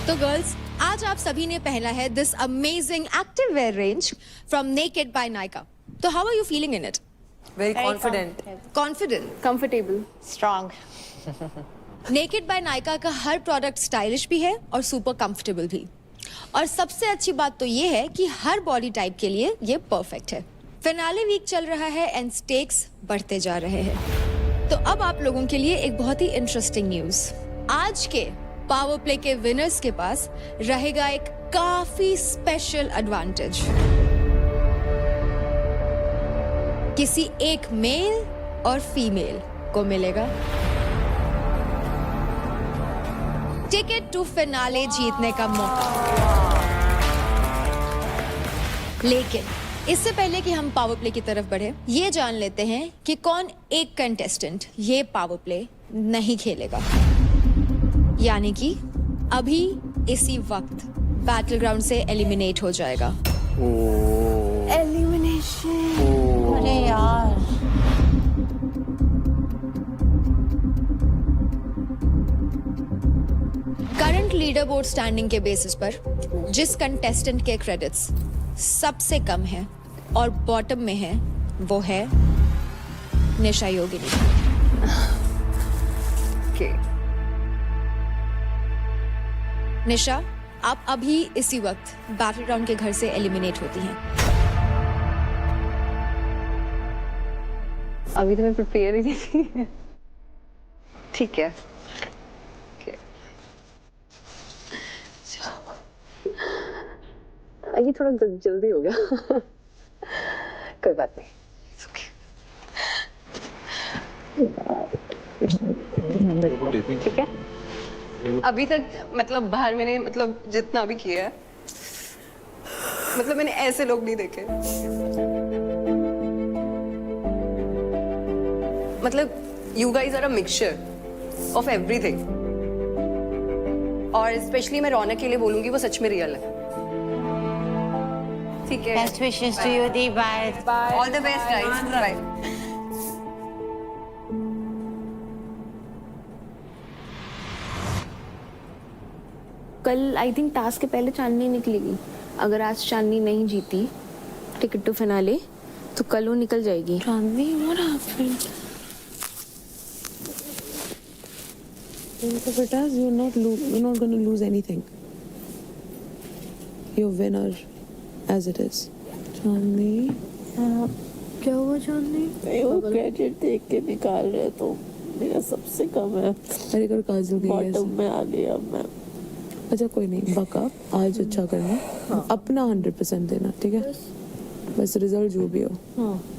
तो गर्ल्स, आज आप सभी ने पहना है this amazing active wear range from Nykd by Nykaa. तो how are you feeling in it? Very confident. Confident, comfortable, strong. Nykd by Nykaa का हर प्रोडक्ट स्टाइलिश भी है और सुपर कंफर्टेबल भी. और सबसे अच्छी बात तो ये है कि हर बॉडी टाइप के लिए ये परफेक्ट है. फिनाले वीक चल रहा है एंड स्टेक्स बढ़ते जा रहे हैं. तो अब आप लोगों के लिए एक बहुत ही इंटरेस्टिंग न्यूज. आज के पावर प्ले के विनर्स के पास रहेगा एक काफी स्पेशल एडवांटेज. किसी एक मेल और फीमेल को मिलेगा टिकट टू फिनाले जीतने का मौका. लेकिन इससे पहले कि हम पावर प्ले की तरफ बढ़े, ये जान लेते हैं कि कौन एक कंटेस्टेंट ये पावर प्ले नहीं खेलेगा. यानी कि अभी इसी वक्त बैटल ग्राउंड से एलिमिनेट हो जाएगा. एलिमिनेशन. अरे यार, करंट लीडर बोर्ड स्टैंडिंग के बेसिस पर जिस कंटेस्टेंट के क्रेडिट्स सबसे कम है और बॉटम में है, वो है निशा योगिनी. निशा, आप अभी इसी वक्त बैटल ग्राउंड के घर से एलिमिनेट होती हैं. अभी तो मैं प्रिपेयर ही नहीं थी. ठीक है. ये थोड़ा जल्दी हो गया. कोई बात नहीं. ठीक है. अभी तक मतलब बाहर मैंने मतलब जितना भी किया है, मतलब मैंने ऐसे लोग नहीं देखे. मतलब you guys are a mixture of everything. और स्पेशली मैं रौनक के लिए बोलूंगी, वो सच में रियल है. ठीक है. बेस्ट विशेस टू यू दी. Bye. All the best guys. Bye. कल आई थिंक टास्क के पहले चांदनी निकलेगी. अगर आज चांदनी नहीं जीती टिकट टू फिनाले, तो कल वो निकल जाएगी. चांदनी, व्हाट हैपेंड? बेटा, you're not going to lose anything. You're winner as it is. चांदनी, क्या हुआ चांदनी? वो क्रेडिट देख के निकाल रहे तो मेरा सबसे कम है. अरे कर काजल की बॉटम में आ गई अब मैं. अच्छा कोई नहीं, बका आज अच्छा करना. अपना 100% देना. ठीक है, बस रिजल्ट जो भी हो,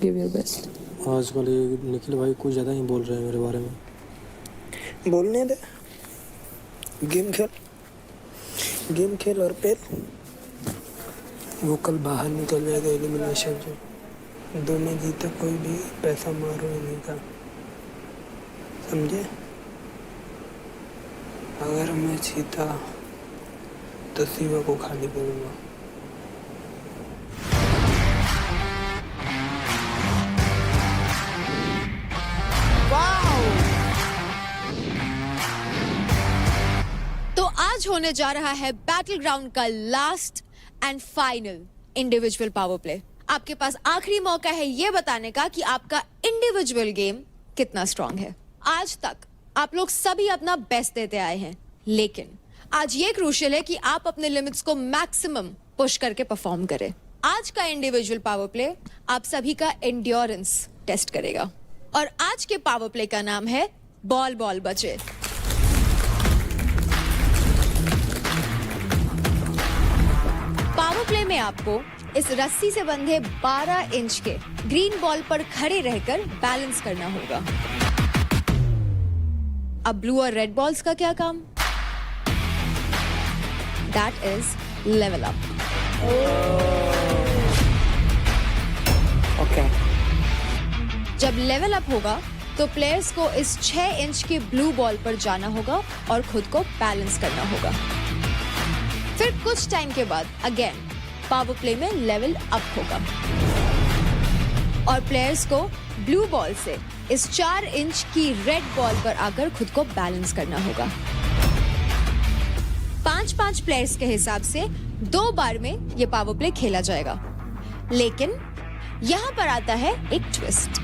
गिव योर बेस्ट. आजकल ये निखिल भाई कुछ ज़्यादा ही बोल रहे हैं मेरे बारे में. बोलने दे. गेम खेल और पेल. वो कल बाहर निकल जाएगा एलिमिनेशन से. दोनों जीते, कोई भी पैसा मारो नहीं का, समझे? अगर मैं जीता तो शिवा को खाली करूँगा. तो आज होने जा रहा है बैटल ग्राउंड का last and final individual power play. आपके पास आखिरी मौका है ये बताने का कि आपका इंडिविजुअल गेम कितना स्ट्रांग है। आज तक आप लोग सभी अपना बेस्ट देते आए हैं, लेकिन आज ये क्रूशियल है कि आप अपने लिमिट्स को मैक्सिमम पुश करके परफॉर्म करें। आज का इंडिविजुअल पावर प्ले आप सभी का एंड्योरेंस टेस्ट करेगा और आज के पावर प्ले का नाम है बॉल बॉल बचे। पावर प्ले में आपको इस रस्सी से बंधे 12 इंच के ग्रीन बॉल पर खड़े रहकर बैलेंस करना होगा। अब ब्लू और रेड बॉल्स का क्या काम? That is level up. Okay. जब लेवल अप होगा तो प्लेयर्स को इस 6 इंच के ब्लू बॉल पर जाना होगा और खुद को बैलेंस करना होगा। फिर कुछ टाइम के बाद अगेन पावर प्ले में लेवल अप होगा और प्लेयर्स को ब्लू बॉल से इस 4 इंच की रेड बॉल पर आकर खुद को बैलेंस करना होगा। 5-5 प्लेयर्स के हिसाब से 2 बार में यह पावर प्ले खेला जाएगा, लेकिन यहां पर आता है एक twist.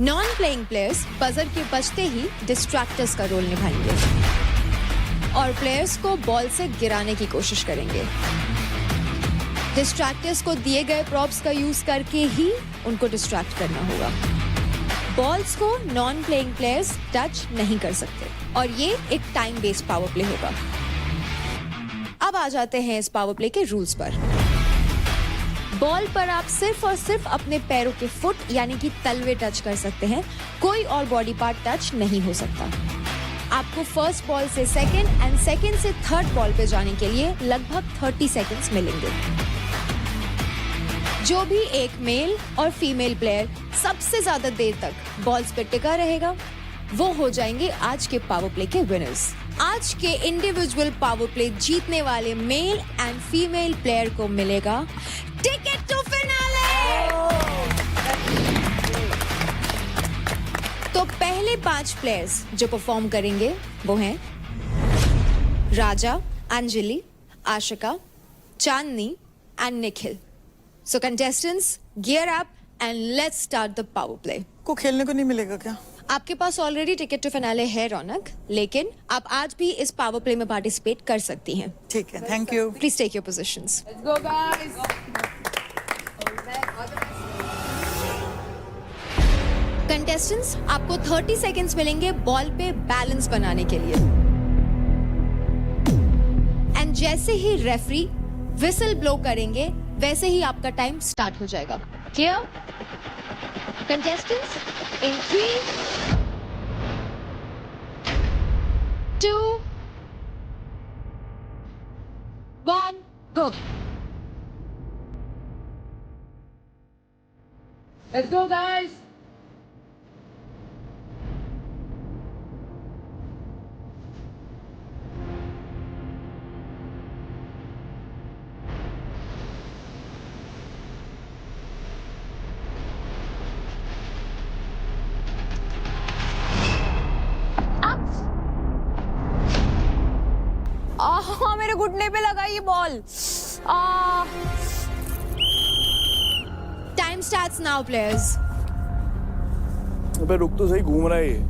Non playing players buzzer के बजते ही डिस्ट्रैक्टर्स का रोल निभाएंगे और प्लेयर्स को बॉल से गिराने की कोशिश करेंगे। डिस्ट्रैक्टर्स को दिए गए प्रॉप्स का यूज करके ही उनको डिस्ट्रैक्ट करना होगा। बॉल्स को नॉन प्लेइंग प्लेयर्स टच नहीं कर सकते और ये एक टाइम बेस्ड पावर प्ले होगा। अब आ जाते हैं इस पावर प्ले के रूल्स पर। बॉल पर आप सिर्फ और सिर्फ अपने पैरों के फुट यानी कि तलवे टच कर सकते हैं, कोई और बॉडी पार्ट टच नहीं हो सकता। आपको फर्स्ट बॉल से सेकंड एंड सेकंड से थर्ड बॉल पे जाने के लिए लगभग 30 सेकंड्स मिलेंगे। जो भी एक मेल और फीमेल प्लेयर सबसे ज्यादा देर तक बॉल्स पे टिका रहेगा वो हो जाएंगे आज के पावर प्ले के विनर्स। आज के इंडिविजुअल पावर प्ले जीतने वाले मेल एंड फीमेल प्लेयर को मिलेगा टिकट टू फिनाले। तो पहले 5 प्लेयर्स जो परफॉर्म करेंगे वो हैं Raja, Anjali, Ashika, Chandni and Nikhil. So contestants, gear up and let's start the power play. को खेलने को नहीं मिलेगा क्या? आपके पास ऑलरेडी टिकट टू फिनाले है रौनक, लेकिन आप आज भी इस पावर प्ले में पार्टिसिपेट कर सकती हैं। ठीक है, thank you. Please take your positions. Let's go guys. Contestants, आपको 30 सेकंड्स मिलेंगे बॉल पे बैलेंस बनाने के लिए। एंड जैसे ही रेफरी विसल ब्लो करेंगे वैसे ही आपका टाइम स्टार्ट हो जाएगा। Clear? Contestants, in 3, 2, 1, go. Let's go guys. मेरे घुटने पे लगा ये ball. Time starts now players. अबे रुक तो सही, घूम रहा है ये।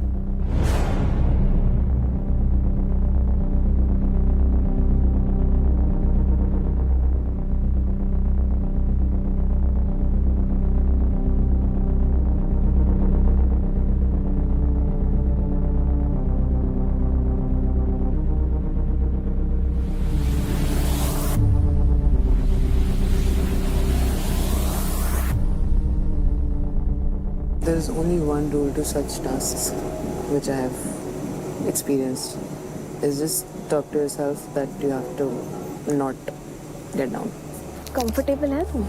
There is only one rule to such tasks which I have experienced. Is just talk to yourself that you have to not get down. Comfortable है तुम?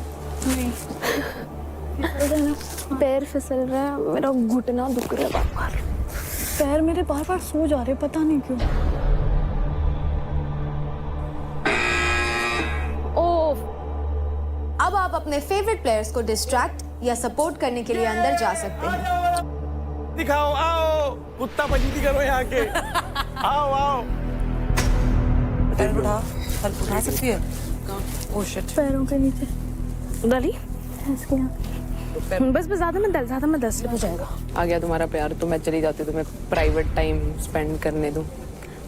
नहीं। पैर फिसल रहा है, मेरा घुटना दुख रहा है बार-बार। पैर मेरे बार बार सो जा रहे, पता नहीं क्यों। ओह, अब आप अपने फेवरेट प्लेयर्स को डिस्ट्रैक्ट या सपोर्ट करने के लिए अंदर जा सकते हैं। दिखाओ, आओ, कुत्ता पजीती करो यहाँ के। आओ आओ। उठा सकती है। Oh shit. पैरों के नीचे डाली इसके यहाँ। बस ज्यादा मत दस हो जाएगा। आ गया तुम्हारा प्यार तो मैं चली जाती हूँ, तुम्हें प्राइवेट टाइम स्पेंड करने दूँ।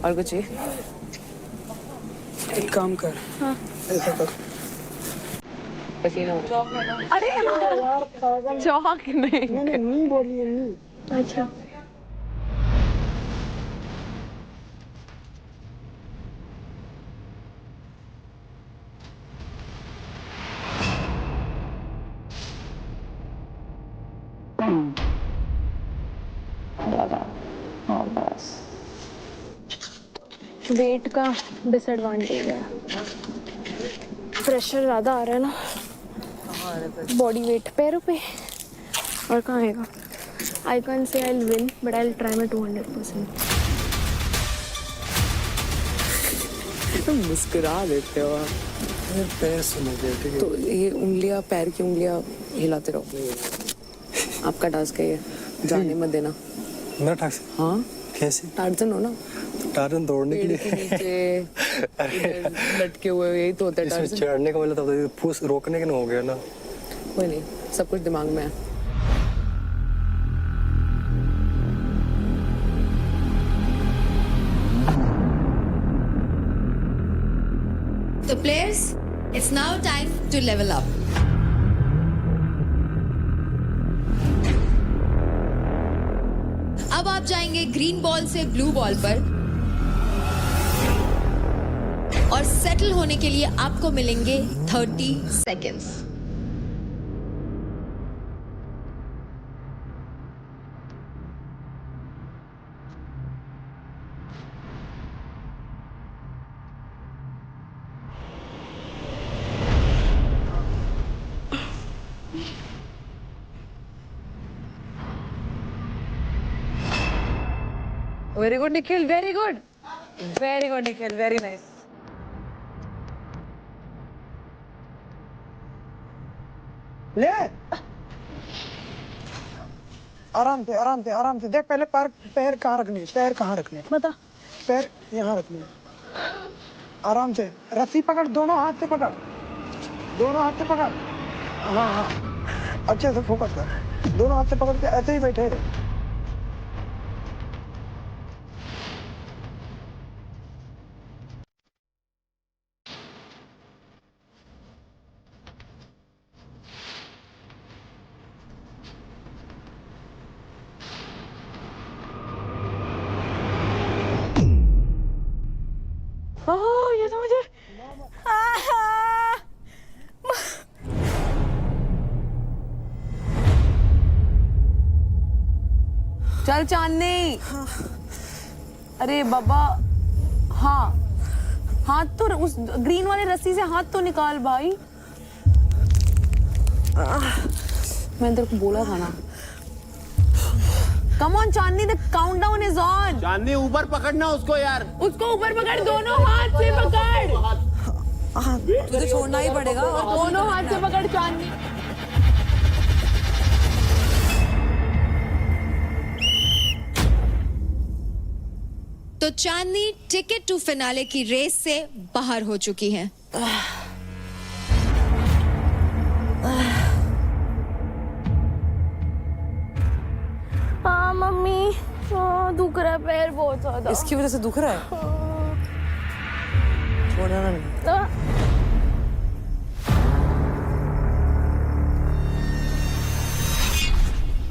और कुछ ही एक काम कर, ऐसा कर, पसीना हो गया। अरे चौक नहीं। मैंने नहीं बोली है, नहीं। अच्छा वेट का डिसएडवांटेज है, प्रेशर ज्यादा आ रहा है ना बॉडी वेट पैरों पे। और कहाँ आएगा? I can say I win but I try my 200%। तुम मुस्कुरा देते हो। पैर सुनो ठीक तो ये उंगलियां, पैर की उंगलियां हिलाते रहो। आपका टास्क है ये, जाने मत देना। मेरा टास्क? हाँ कैसे? टार्जन हो ना, टार्जन दौड़ने के पेड़ के लिए। नीचे इधर लटके हुए, यही तो होता है इसमें टार्जन। चढ़ने का मतलब तो फूस रोकने के ना हो गया ना। कोई नहीं, सब कुछ दिमाग में है। So players, it's now time to level up. अब आप जाएंगे ग्रीन बॉल से ब्लू बॉल पर और सेटल होने के लिए आपको मिलेंगे 30 seconds. Very good Nikhil, very good Nikhil, very nice. ले आराम से, आराम से, आराम से। देख पहले पैर कहाँ रखने, पैर कहाँ रखने, बता। पैर यहाँ रखने। आराम से रस्सी पकड़, दोनों हाथ से पकड़, दोनों हाथ से पकड़। हाँ हाँ, अच्छे से फोकस कर। दोनों हाथ से पकड़ के ऐसे ही बैठे रहे। ये तो मुझे चल चांदनी। अरे बाबा, हाँ हाथ तो उस ग्रीन वाले रस्सी से हाथ तो निकाल भाई। मैंने तेरे को बोला था ना। Come on Chandni, the countdown is on. Chandni ऊपर पकड़ना उसको यार, उसको ऊपर पकड़, दोनों हाथ से पकड़। तुझे छोड़ना ही पड़ेगा और दोनों हाथ से पकड़ चांदनी। तो चांदनी टिकट टू फिनाले की रेस से बाहर हो चुकी हैं। हाँ मम्मी, दुख रहा है पैर बहुत ज्यादा। इसकी वजह से दुख रहा है? छोड़ना नहीं।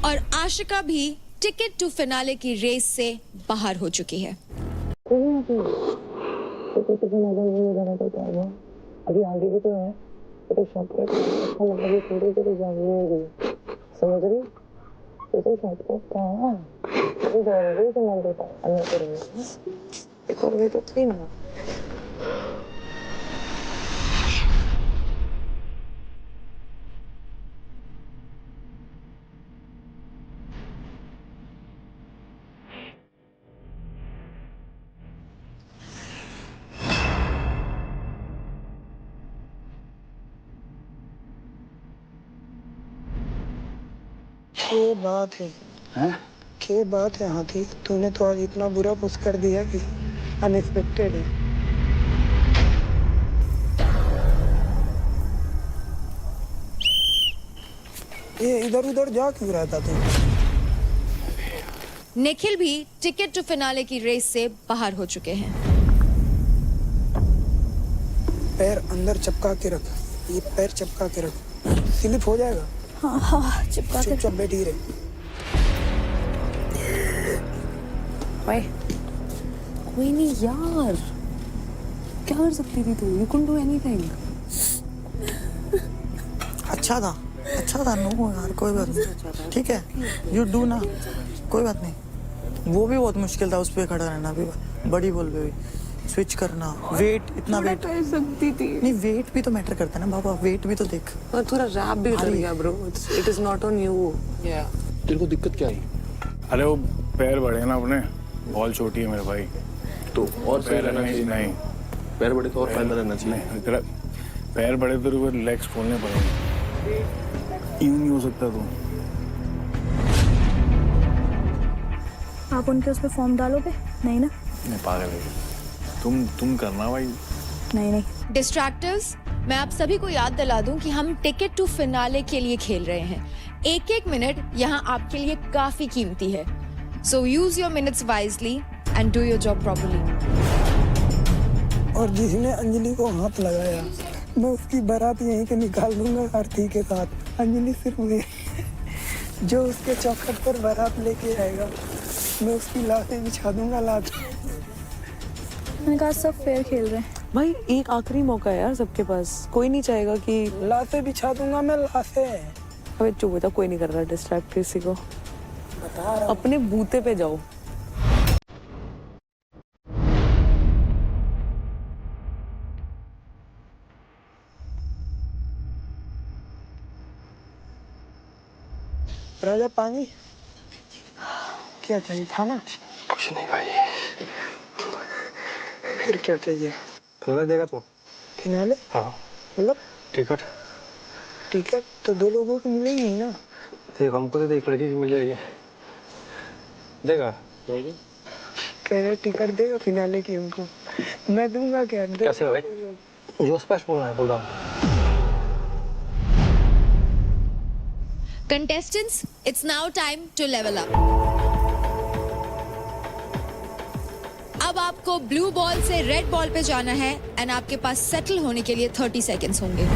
और आशिका भी टिकट टू फिनाले की रेस से बाहर हो चुकी है। अभी आगे भी तो है, तो शॉर्टकट थोड़ी देर जानी होगी, समझ रही? तो शॉर्टकट कहाँ अभी दौड़ोगे तो मैं देता अन्य करेंगे एक और वे तो थी ना। क्या बात है, क्या बात है हाथी, तूने तो आज इतना बुरा पुश कर दिया कि अनएक्सपेक्टेड है। ये इधर उधर जा क्यों रहता तू? निखिल भी टिकट टू फिनाले की रेस से बाहर हो चुके हैं। पैर अंदर चिपका के रख, ये पैर चिपका के रख, स्लिप हो जाएगा। हाँ चिपका के चुपचाप बैठी रहे। भाई कोई नहीं यार, क्या कर सकती थी तू? You can do anything. अच्छा था नो यार, कोई बात नहीं, ठीक है, यू डू ना, कोई बात नहीं। वो भी बहुत मुश्किल था उस पे खड़ा रहना भी, बड़ी बॉल पे भी स्विच करना, वेट, इतना वेट कर सकती थी। नहीं, वेट भी तो मैटर करता है ना बाबा, वेट भी तो देख। और थोड़ा रैप भी उतर गया bro, it is not on you. तेरे को दिक्कत क्या आई? अरे वो पैर बड़े हैं ना अपने, बॉल छोटी है मेरे भाई, तो और पैर रहना चाहिए। नहीं, पैर बड़े तो और फायदा रहना चाहिए। नहीं, तेरा पैर बड़े तो लेग्स खोलने पड़ेंगे, यूं नहीं हो सकता तू। आप उनके उस पे फॉर्म डालोगे? नहीं ना? नहीं पागल है, तुम करना भाई। नहीं। डिस्ट्रैक्टर्स, मैं आप सभी को याद दिला दूं कि हम टिकट टू फिनाले के लिए खेल रहे हैं। एक एक मिनट यहाँ आपके लिए काफी कीमती है। So use your minutes wisely and do your job properly. और जिसने अंजलि को हाथ लगाया, मैं उसकी बारात यहीं के निकाल दूंगा आरती के साथ। अंजलि सिर्फ वे जो उसके चौखट पर बारात लेके आएगा, मैं उसकी लाशें बिछा दूंगा। मैंने कहा सब फेयर खेल रहे हैं। भाई एक आखिरी मौका है यार सबके पास, कोई नहीं चाहेगा कि लाशें बिछा दूंगा मैं, लाशें। अबे चुप बता, कोई नहीं कर रहा डिस्ट्रैक्ट किसी को, बता रहा अपने बूते पे जाओ। राजा पानी क्या चाहिए? खाना? कुछ नहीं भाई। फिर क्या चाहिए? फिनाले देगा तू? फिनाले? हाँ। मतलब टिकट तो दो लोगों को मिलेगी ही ना। देख, हमको तो एक लड़की की मिल जाएगी, देगा? कह रहे टिकट देगा फिनाले की हमको, मैं दूंगा क्या? कैसे भाई? जो स्पष्ट बोलना है बोल रहा हूँ। Contestants, it's now time to level up. अब आपको ब्लू बॉल से रेड बॉल पे जाना है एंड आपके पास सेटल होने के लिए 30 सेकेंड्स होंगे।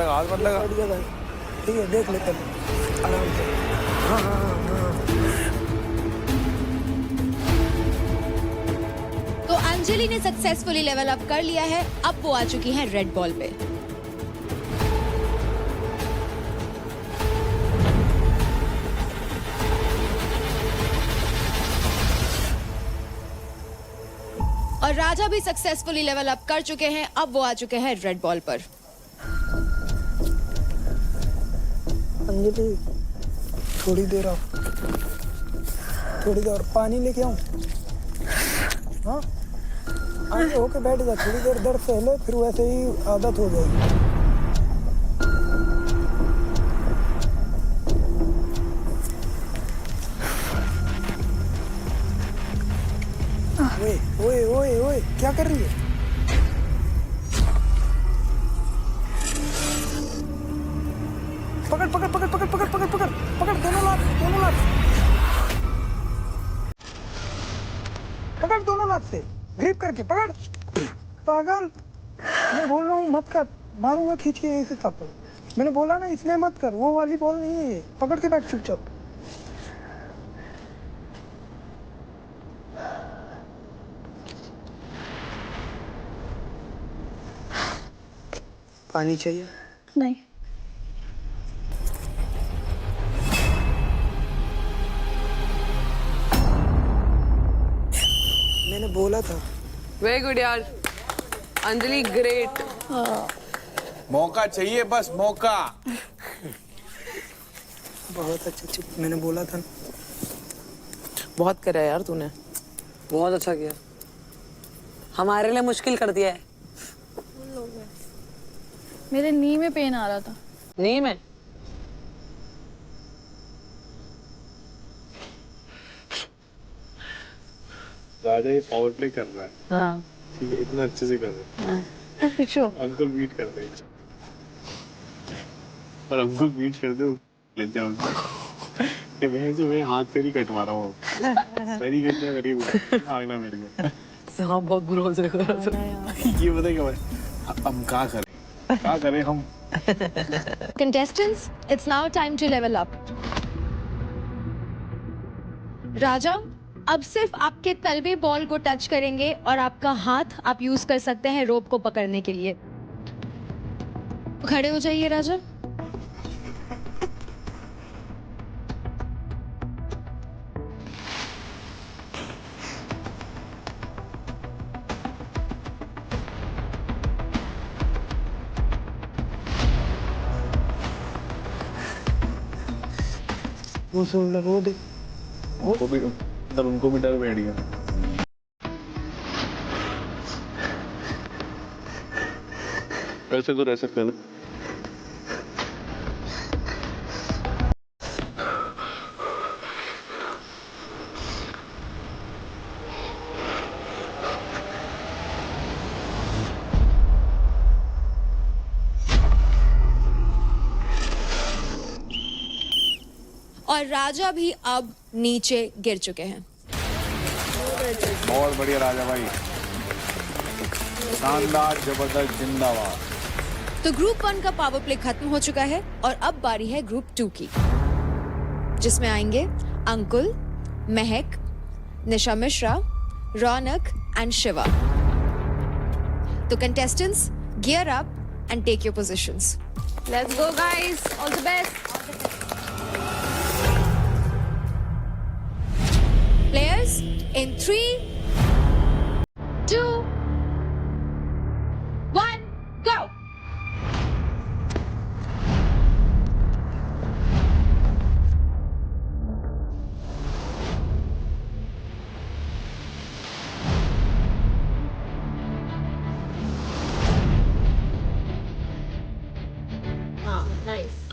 हाथ मत लगा। ठीक है, देख लेते हैं आराम से। हाँ। तो अंजलि ने सक्सेसफुली लेवल अप कर लिया है, अब वो आ चुकी हैं रेड बॉल पे। और राजा भी सक्सेसफुली लेवल अप कर चुके हैं, अब वो आ चुके हैं रेड बॉल पर। अंजलि थोड़ी देर और पानी लेके आऊं? हाँ, आगे होके बैठ जा, थोड़ी देर दर्द सहले, फिर वैसे ही आदत हो जाएगी। ओए, क्या कर रही है? पकड़ दोनों लात। पकड़ दोनों लात से, ग्रिप करके पकड़। पागल, मैं बोल रहा हूँ मत कर, मारूंगा खींच के इसे थप्पड़। मैंने बोला ना इसलिए मत कर, वो वाली बॉल नहीं है ये। पकड़ के बैठ चुपचाप। पानी चाहिए? नहीं। मैंने बोला था। वेरी गुड यार अंजलि, ग्रेट। मौका चाहिए, बस मौका। बहुत अच्छा, मैंने बोला था। बहुत करा यार तूने, बहुत अच्छा किया, हमारे लिए मुश्किल कर दिया है। मेरे नी में पेन आ रहा था। नहीं मैं राजा ये पावर प्ले कर रहा है, हाँ ठीक है, इतना अच्छे से कर रहा है। अंकुल बीट कर दे, पर अंकुल बीट कर दे लेते हैं उनको। ये मैं हाथ से नहीं कटवा रहा हूँ, मेरी कटना करी आगना मेरे को। हाँ बहुत बुरा हो जाएगा। ये पता क्या है, हम क्या करें हम। Contestants, it's now time to level up. राजा, अब सिर्फ आपके तलवे बॉल को टच करेंगे और आपका हाथ आप यूज कर सकते हैं रोप को पकड़ने के लिए। खड़े हो जाइए राजा। वो सुन लो, वो देख, वो भी तब उनको भी डर बैठ गया। ऐसे तो रह सकते हैं ना। और राजा भी अब नीचे गिर चुके हैं। बहुत बढ़िया राजा भाई, शानदार, जबरदस्त, जिंदाबाद। तो ग्रुप 1 का पावर प्ले खत्म हो चुका है और अब बारी है ग्रुप 2 की, जिसमें आएंगे अंकुल, महक, निशा मिश्रा, रौनक एंड शिवा। तो contestants, gear up and take your positions. Let's go guys, all the best. Players, in 3, 2, 1, go!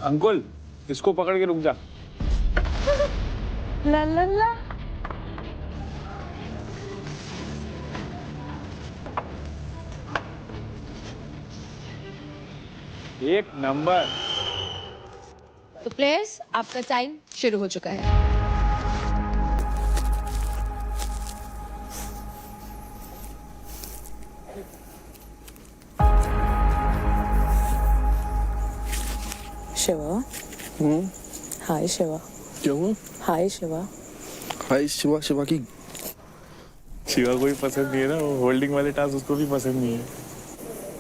Ankul, इसको पकड़ के रुक जा। ला ला ला। एक नंबर। तो प्लेयर्स, आपका टाइम शुरू हो चुका है। शिवा, हाय शिवा। क्या हुआ? हाय शिवा। हाय शिवा। शिवा की शिवा को भी पसंद नहीं है ना, वो होल्डिंग वाले टास्क उसको भी पसंद नहीं है।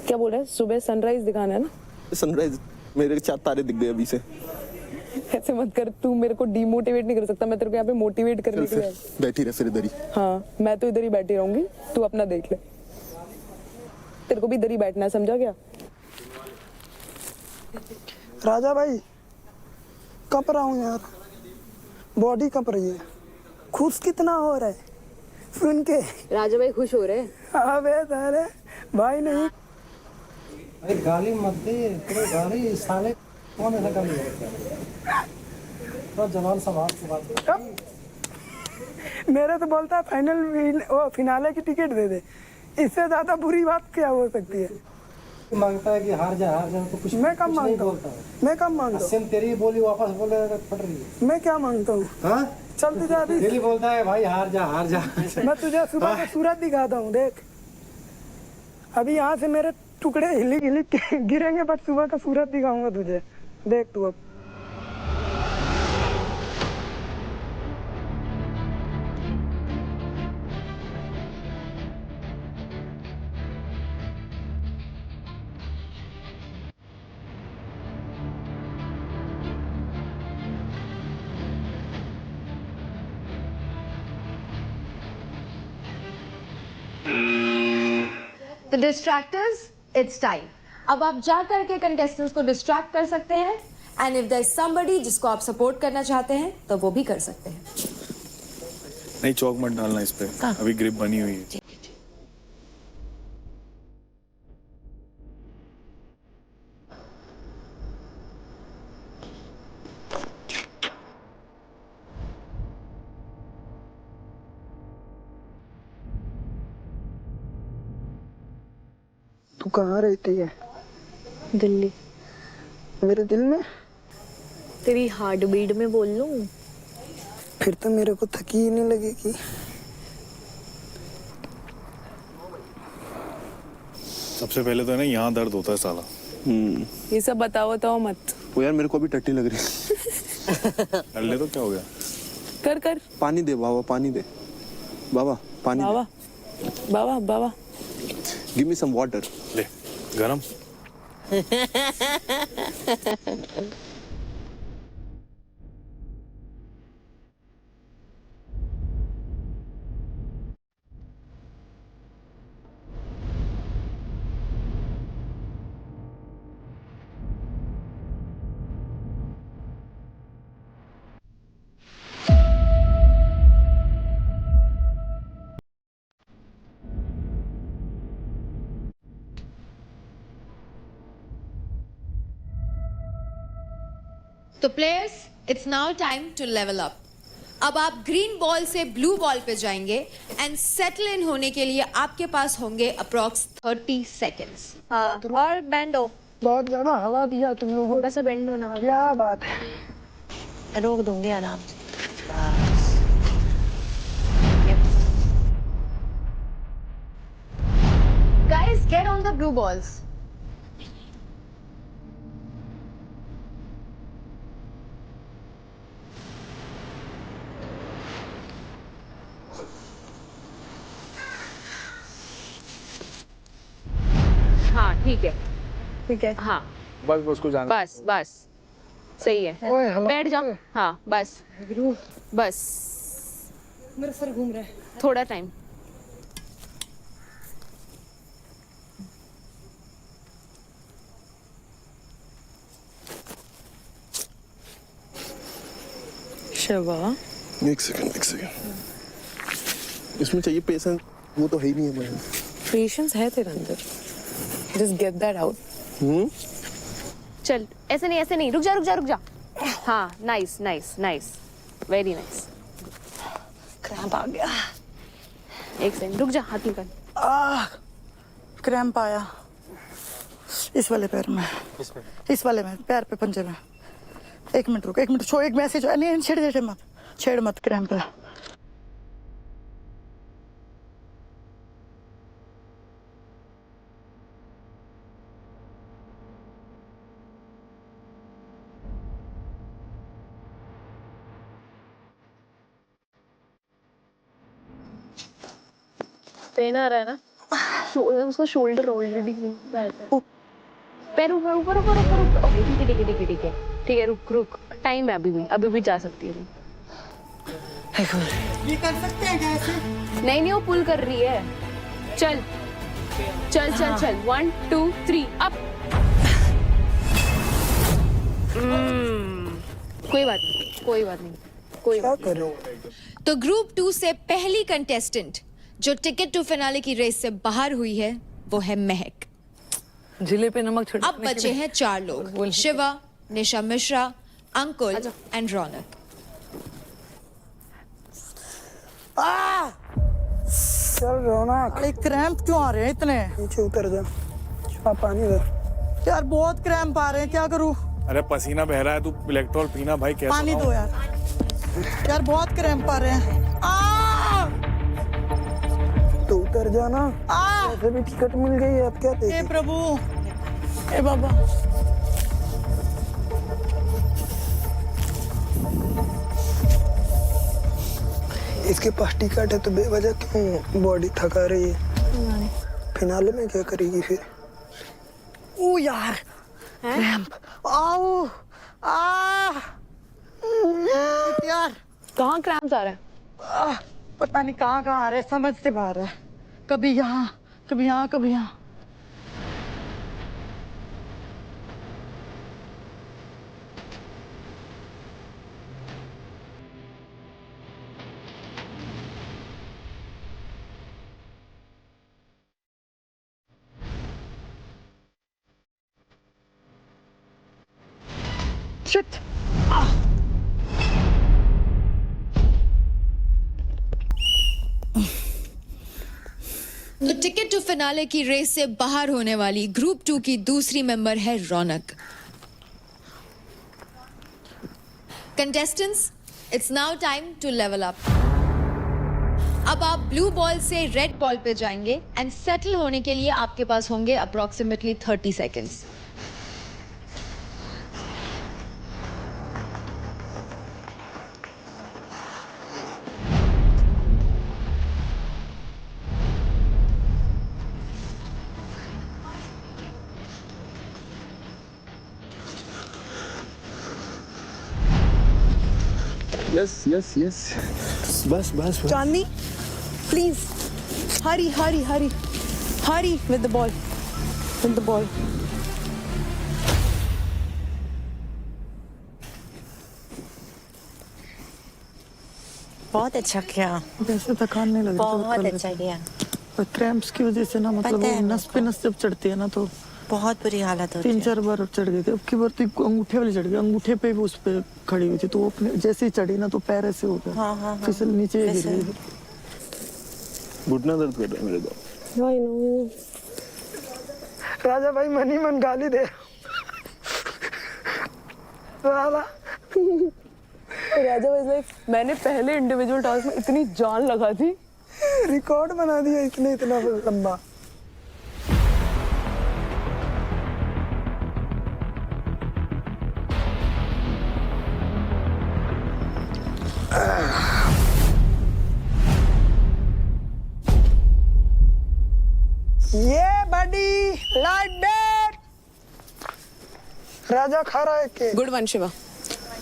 क्या बोल रहा है? सुबह सनराइज दिखाना है ना? सनराइज, मेरे 4 तारे दिख गए अभी से। ऐसे मत कर, तू मेरे को डिमोटिवेट नहीं कर सकता, मैं तेरे को यहाँ पे मोटिवेट करने के लिए। बैठी रह फिर इधर ही। हाँ, मैं तो इधर ही बैठी रहूंगी, तू अपना देख ले। तेरे को भी इधर ही बैठना है, समझा क्या? राजा भाई, कप रहा हूँ यार, बॉडी कप रही है। खुश कितना हो रहा है सुन के। राजा भाई खुश हो रहे हैं? अबे अरे भाई नहीं। अरे गाली मत दे, तेरे गाली साले कौन ऐसा गाली देता है? तो जवान सवाल से बात कर। मेरे तो बोलता है फाइनल वो फिनाले की टिकट दे दे, इससे ज्यादा बुरी बात क्या हो सकती है? मांगता है कि हार जा तो कुछ मैं कब मांगता हूँ? मैं कब मांगता हूँ? तेरी बोली वापस बोले फट रही है। मैं क्या मांगता हूँ? हाँ, चल तुझे अभी डेली बोलता है भाई हार जा हार जा। मैं तुझे सुबह का सूरज दिखाता हूँ, देख अभी यहाँ से मेरे टुकड़े हिली हिली के गिरेंगे, बट सुबह का सूरज दिखाऊंगा तुझे, देख तू अब। तो डिस्ट्रैक्टर्स, इट्स टाइम। अब आप जा करके कंटेस्टेंट्स को डिस्ट्रैक्ट कर सकते हैं, and if there is somebody जिसको आप सपोर्ट करना चाहते हैं तो वो भी कर सकते हैं। नहीं, चौक मत डालना इस पे, अभी ग्रिप बनी हुई है। तू कहाँ रहती है? दिल्ली। मेरे दिल में? तेरी हार्ट बीट में बोल लूं? फिर तो मेरे को थकी ही नहीं लगेगी। सबसे पहले तो है ना यहाँ दर्द होता है साला। ये सब बताओ मत। वो यार मेरे को अभी टट्टी लग रही है। कर ले तो क्या हो गया? कर कर। पानी दे बाबा, पानी दे बाबा, पानी बाबा बाबा बाबा गिव मी सम वाटर। ले गरम। तो players, it's now time to level up. अब आप ग्रीन बॉल से ब्लू बॉल पे जाएंगे एंड सेटल इन होने के लिए आपके पास होंगे अप्रॉक्स 30 सेकेंड्स। और बैंड हो। बहुत ज्यादा हवा दिया तुम लोगों थोड़ा सा बैंड होना। क्या बात है? रोक दूंगी आराम से। Guys, get on the blue balls. हाँ ठीक है। ठीक है। हाँ बस उसको जाना। बस बस सही है। ओए हवा। बैठ जाओ। हाँ बस बस मेरा सर घूम रहा है। थोड़ा टाइम। शिवा एक सेकंड। इसमें चाहिए पेशेंस, वो तो है ही नहीं है मेरे। पेशेंस है तेरे अंदर। Just get that out. चल ऐसे नहीं रुक जा। हाँ नाइस वेरी नाइस। क्रैम्प आ गया। एक सेकंड रुक जा, हाथ निकाल। क्रैम्प आया इस वाले पैर में, इस वाले में, पैर पे, पंजे में। एक मिनट रुक, एक मिनट छोड़, एक मैसेज। नहीं छेड़ मत क्रैम्प है। पेन आ रहा है ना? उसका शोल्डर ऑलरेडी पैर ऊपर। ओके ठीक है रुक। टाइम है अभी भी जा सकती है। ये कर सकते हैं क्या ऐसे? नहीं वो पुल कर रही है। चल 1 2 3 अप। कोई बात नहीं। क्या कर रहे हो? तो ग्रुप 2 से पहली कंटेस्टेंट जो टिकट टू फिनाले की रेस से बाहर हुई है वो है महक। जिले पे नमक छिड़कने अब बचे हैं 4 लोग, शिवा, निशा मिश्रा, अंकुल एंड रौनक। चल रौनक, अरे क्रैम्प क्यों आ रहे हैं इतने? नीचे उतर जा। पानी दे यार बहुत क्रैम्प आ रहे हैं, क्या करूं? अरे पसीना बह रहा है, तू इलेक्ट्रॉल पीना भाई। कैसे पानी दो यार बहुत क्रैम्प आ रहे हैं। तो उतर जाना। ऐसे भी टिकट मिल गई है, अब क्या देखें? हे प्रभु, हे बाबा। इसके पास टिकट है तो बेवजह क्यों बॉडी थका रही है? फिनाले में क्या करेगी फिर? ओ यार क्रैम्प। आओ यार कहाँ क्रैम्प्स आ रहा है? पता नहीं कहाँ आ रहे, समझ से बाहर है। कभी यहाँ कभी यहाँ। Shit. तो टिकट टू फिनाले की रेस से बाहर होने वाली ग्रुप 2 की दूसरी मेंबर है Raunak. Contestants, it's now time to level up. अब आप ब्लू बॉल से रेड बॉल पे जाएंगे एंड सेटल होने के लिए आपके पास होंगे approximately 30 seconds. Yes yes yes, बस बस बस। Chandni, please hurry hurry hurry hurry with the ball, with the ball. बहुत अच्छा किया, वैसे थकान नहीं लग रही, बहुत अच्छा किया। क्रैम्प्स की वजह से ना, मतलब पता है नस पे नस जब चढ़ती है ना तो बहुत बुरी हालत होती है। 3-4 बार चढ़ गई थी। अब की बार तो अंगूठे वाली चढ़ गई, अंगूठे पे भी उस पे खड़ी हुई थी, तो वो अपने जैसे ही चढ़ी ना तो पैर ऐसे हो गया, हाँ, हाँ, हाँ। फिसल नीचे गिर गई। घुटना दर्द कर रहा है मेरे को। राजा भाई मन ही मन गाली दे रहा। राजा वाज लाइक, मैंने पहले इंडिविजुअल टास्क में इतनी जान लगा थी। रिकॉर्ड बना दिया इसने इतना लंबा। ये बड़ी लाइट बेट राजा खा रहा है के। Good one Shiva,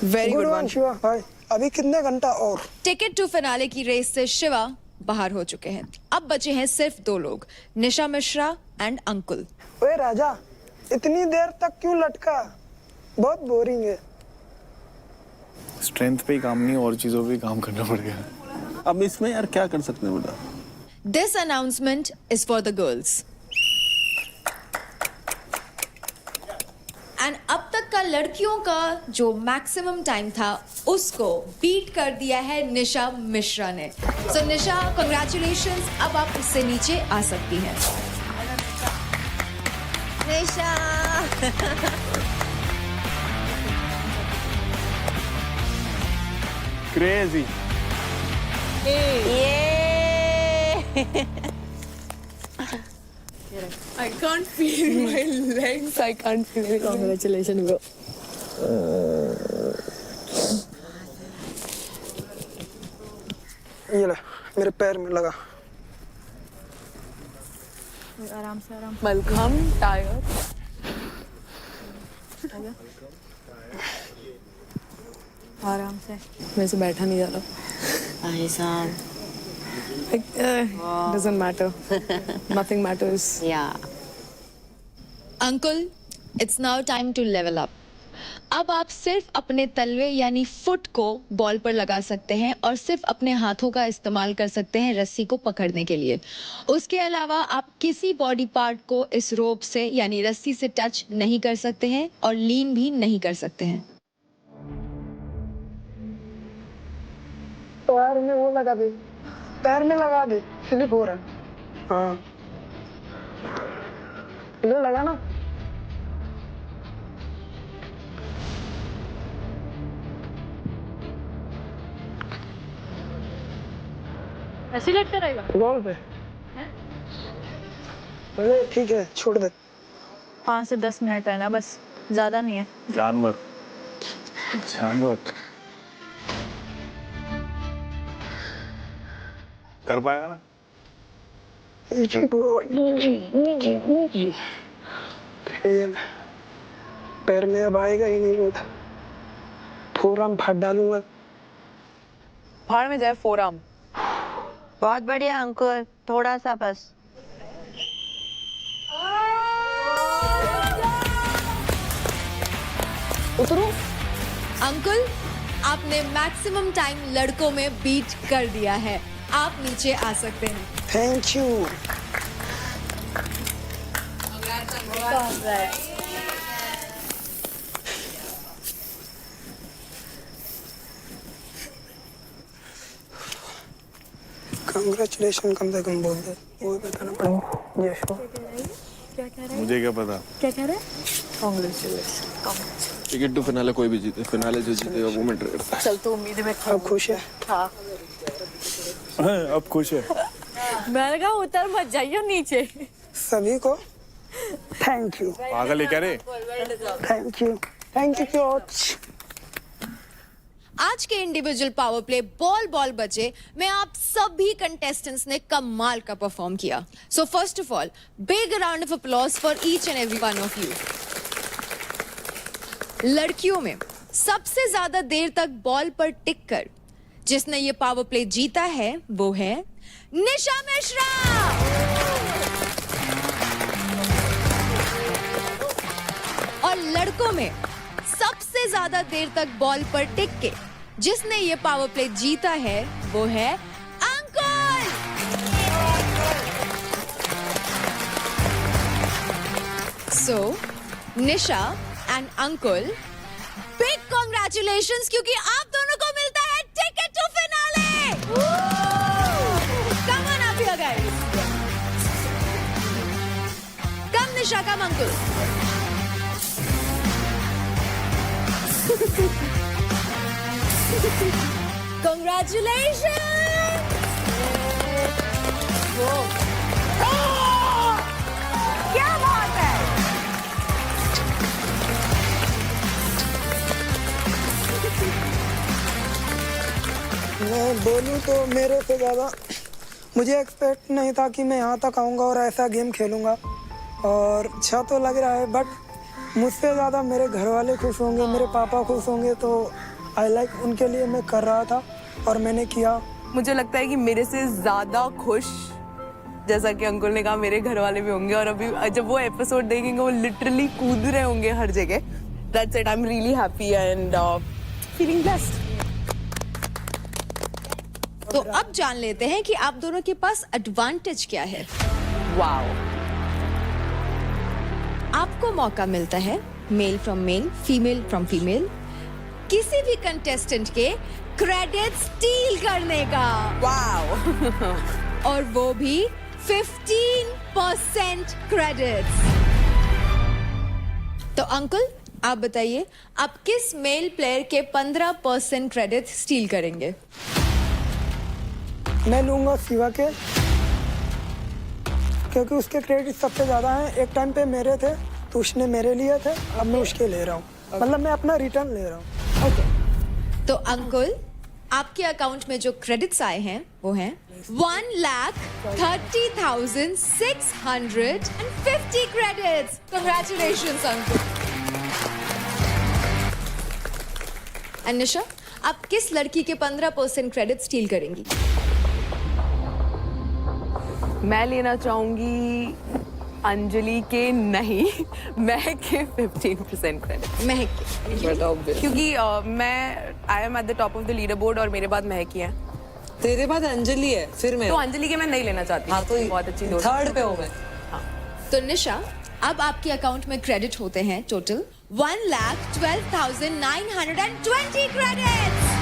very good one. Shiva भाई, अभी कितने घंटा और? टिकट टू फिनाले की रेस से शिवा बाहर हो चुके हैं। अब बचे हैं सिर्फ 2 लोग, निशा मिश्रा एंड अंकुल। ओए राजा, इतनी देर तक क्यों लटका? बहुत बोरिंग है। स्ट्रेंथ पे ही काम नहीं, और चीजों पे ही काम करना पड़ेगा। अब इसमें यार क्या कर सकते हैं बता। This announcement is for the girls. And अब तक का लड़कियों का जो मैक्सिमम टाइम था उसको बीट कर दिया है निशा मिश्रा ने। So निशा, congratulations, अब आप इससे नीचे आ सकती हैं। निशा crazy. I can't feel my legs. I can't feel it. Congratulations, bro. ये ले, मेरे पैर में लगा। आराम से आराम। Malcolm, tired. आराम से। मेरे से बैठा नहीं जा रहा। भाई साहब, Doesn't matter. Nothing matters. Ankul, it's now time to level up. अब आप सिर्फ अपने तलवे यानी फुट को बॉल पर लगा सकते हैं और सिर्फ अपने हाथों का इस्तेमाल कर सकते हैं रस्सी को पकड़ने के लिए। उसके अलावा आप किसी बॉडी पार्ट को इस रोप से यानी रस्सी से टच नहीं कर सकते हैं और लीन भी नहीं कर सकते हैं। पैर में वो लगा दे, पैर में लगा दे, स्लिप हो रहा है। हाँ, इधर लगा ना। ऐसे लटका रहेगा। बॉल पे। अरे ठीक है, छोड़ दे। 5 से 10 मिनट है ना, बस ज्यादा नहीं है। जानवर जानवर कर पाएगा ना? पैर में अब आएगा ही नहीं, होता फोरआर्म फाड़ डालूंगा। फाड़ में जाए फोरआर्म। बहुत बढ़िया अंकुल, थोड़ा सा बस। उतरो। अंकुल, आपने मैक्सिमम टाइम लड़कों में बीट कर दिया है। आप नीचे आ सकते हैं। Thank you. कंग्रेचुलेशन कम से कम बोल दे, वो बताना पड़ेगा। यश को मुझे क्या पता। क्या कह रहे हैं? टिकट टू फिनाले कोई भी जीते, फिनाले जो जीतेगा वो मैटर करता है। चल तो उम्मीद है मैं अब खुश है? हाँ अब खुश है। मैंने कहा उतर मत जाइयो नीचे। सभी को थैंक यू। पागल है क्या रे? Thank you coach. आज के individual power play ball ball बचे में आप सभी कंटेस्टेंट्स ने कमाल का परफॉर्म किया। So first of all big round of applause for each and every one of you. लड़कियों में सबसे ज्यादा देर तक बॉल पर टिक कर जिसने ये पावर प्ले जीता है वो है निशा मिश्रा। और लड़कों में सबसे ज्यादा देर तक बॉल पर टिक के जिसने ये पावर प्ले जीता है वो है Ankul. So Nisha and Ankul big congratulations क्योंकि आप दोनों को मिलता है ticket to finale. Come on up here guys. Come Nisha, come Ankul. Congratulations! क्या बात है? मैं बोलूँ तो मेरे से ज़्यादा मुझे एक्सपेक्ट नहीं था कि मैं यहाँ तक आऊँगा और ऐसा गेम खेलूँगा, और अच्छा तो लग रहा है, बट मुझसे ज़्यादा मेरे घर वाले खुश होंगे, मेरे पापा खुश होंगे, तो आई लाइक उनके लिए मैं कर रहा था और मैंने किया। मुझे लगता है कि मेरे से ज्यादा खुश, जैसा कि अंकुल ने कहा, मेरे घर वाले भी होंगे, और अभी जब वो एपिसोड देखेंगे वो लिटरली कूद रहे होंगे हर जगह। That's it, I am really happy and feeling blessed. तो अब जान लेते हैं कि आप दोनों के पास एडवांटेज क्या है। वाओ। आपको मौका मिलता है male from male, female from female, किसी भी कंटेस्टेंट के क्रेडिट स्टील करने का। वाओ। और वो भी 15% क्रेडिट्स। तो अंकुल आप बताइए, आप किस मेल प्लेयर के 15% क्रेडिट स्टील करेंगे? मैं लूँगा शिवा के, क्योंकि उसके क्रेडिट सबसे ज़्यादा हैं। एक टाइम पे मेरे थे तो उसने मेरे लिए थे, अब मैं उसके ले रहा हूँ, मतलब मैं अपना रिटर्न ले रहा हूँ। ओके। तो अंकुल आपके अकाउंट में जो क्रेडिट्स आए हैं वो हैं 1,30,650 क्रेडिट्स। कंग्रेचुलेशंस अंकुल। एंड निशा, आप किस लड़की के 15% क्रेडिट स्टील करेंगी? मैं लेना चाहूंगी अंजलि के, नहीं, महक के 15% क्रेडिट। महक के, क्योंकि मैं I am at the top of the leader board और मेरे बाद महक ही है। तेरे बाद अंजलि है, फिर मैं। तो अंजलि के मैं नहीं लेना चाहती। हाँ, तो बहुत अच्छी दोस्त। थर्ड पे हूँ मैं। तो निशा, अब आपके अकाउंट में क्रेडिट होते हैं टोटल 1,12,920 क्रेडिट्स।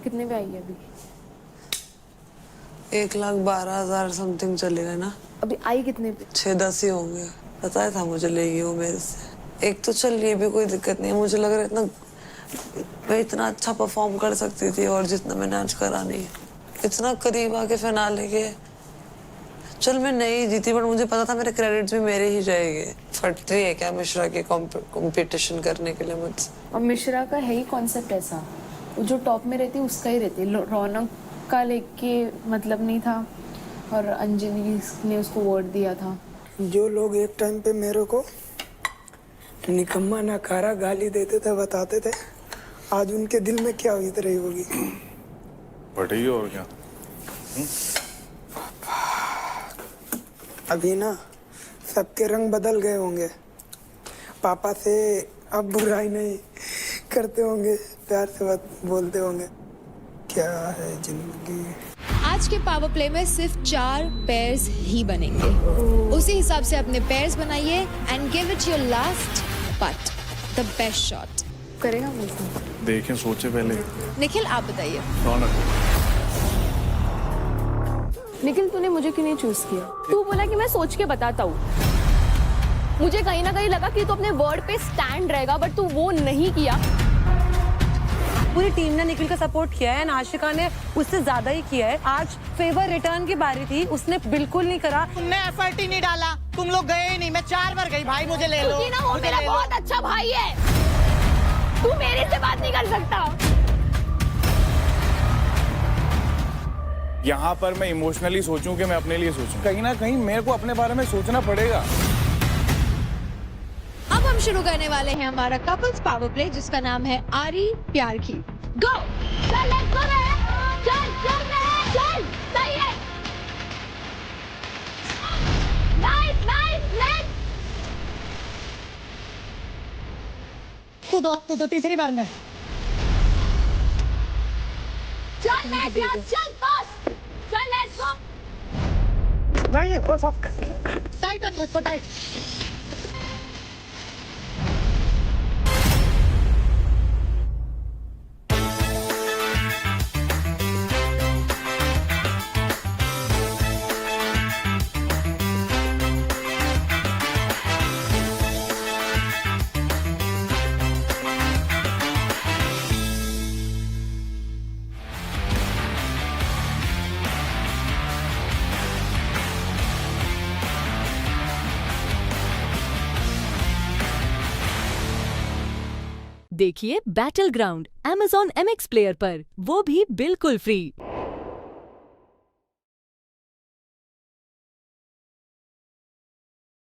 कितने पे आई है अभी? 1,12,000 समथिंग चलेगा ना। अभी आई कितने पे? 6-10 ही होंगे। पता था मुझे लेगी वो मेरे से। एक तो चल, ये भी कोई दिक्कत नहीं है। मुझे लग रहा है इतना मैं इतना अच्छा परफॉर्म कर सकती थी, और जितना मैंने आज करा नहीं। इतना करीब आके फिनाले के। चल मैं नहीं जीती, बट मुझे पता था मेरे क्रेडिट्स भी मेरे ही जाएंगे। फट रही है क्या मिश्रा के कंपटीशन करने के लिए मुझसे? और मिश्रा का है ही कॉन्सेप्ट ऐसा, वो जो टॉप में रहती है उसका ही रहती है। रौनक का लेके मतलब नहीं था, और अंजलि ने उसको वोट दिया था। जो लोग एक टाइम पे मेरे को निकम्मा नकारा गाली देते थे, बताते थे, आज उनके दिल में क्या बीत रही होगी। बढ़ेगी और क्या। अभी ना सबके रंग बदल गए होंगे, पापा से अब बुराई नहीं करते होंगे, प्यार से बात बोलते होंगे। क्या है जिंदगी। आज के पावर प्ले में सिर्फ 4 पेयर्स ही बनेंगे। उसी हिसाब से अपने पेयर्स बनाइए and give it your last but the best shot. करेगा मुझे। देखें, सोचे पहले। निखिल आप बताइए। रौनक। निखिल तूने मुझे क्यों नहीं चूज किया? तू बोला कि मैं सोच के बताता हूँ। मुझे कहीं ना कहीं लगा कि तू अपने वर्ड पे स्टैंड रहेगा, बट तू वो नहीं किया। पूरी टीम ने निखिल का सपोर्ट किया है, आशिका ने उससे ज्यादा ही किया है। आज फेवर रिटर्न की बारी थी, उसने बिल्कुल नहीं करा। तुमने एफर्ट ही नहीं डाला, तुम लोग गए ही नहीं। मैं 4 बार गई, भाई मुझे ले लो। क्योंकि ना वो मेरा बहुत अच्छा भाई है, तू मेरे से बात नहीं कर सकता। यहाँ पर मैं इमोशनली सोचूं कि मैं अपने लिए सोचूं, कहीं ना कहीं मेरे को अपने बारे में सोचना पड़ेगा। अब हम शुरू करने वाले हैं हमारा कपल्स पावर प्ले, जिसका नाम है आरी प्यार की। गो चल लेट्स गो रे, चल चल रे, चल सही है, नाइस नाइस नाइस। तू तो तीसरी बार में। चल नेक्स्ट यार, चल बस, चल लेट्स गो। नहीं, वो फक टाइट कर, टाइट। देखिए battle ground Amazon MX player पर, वो भी बिल्कुल फ्री।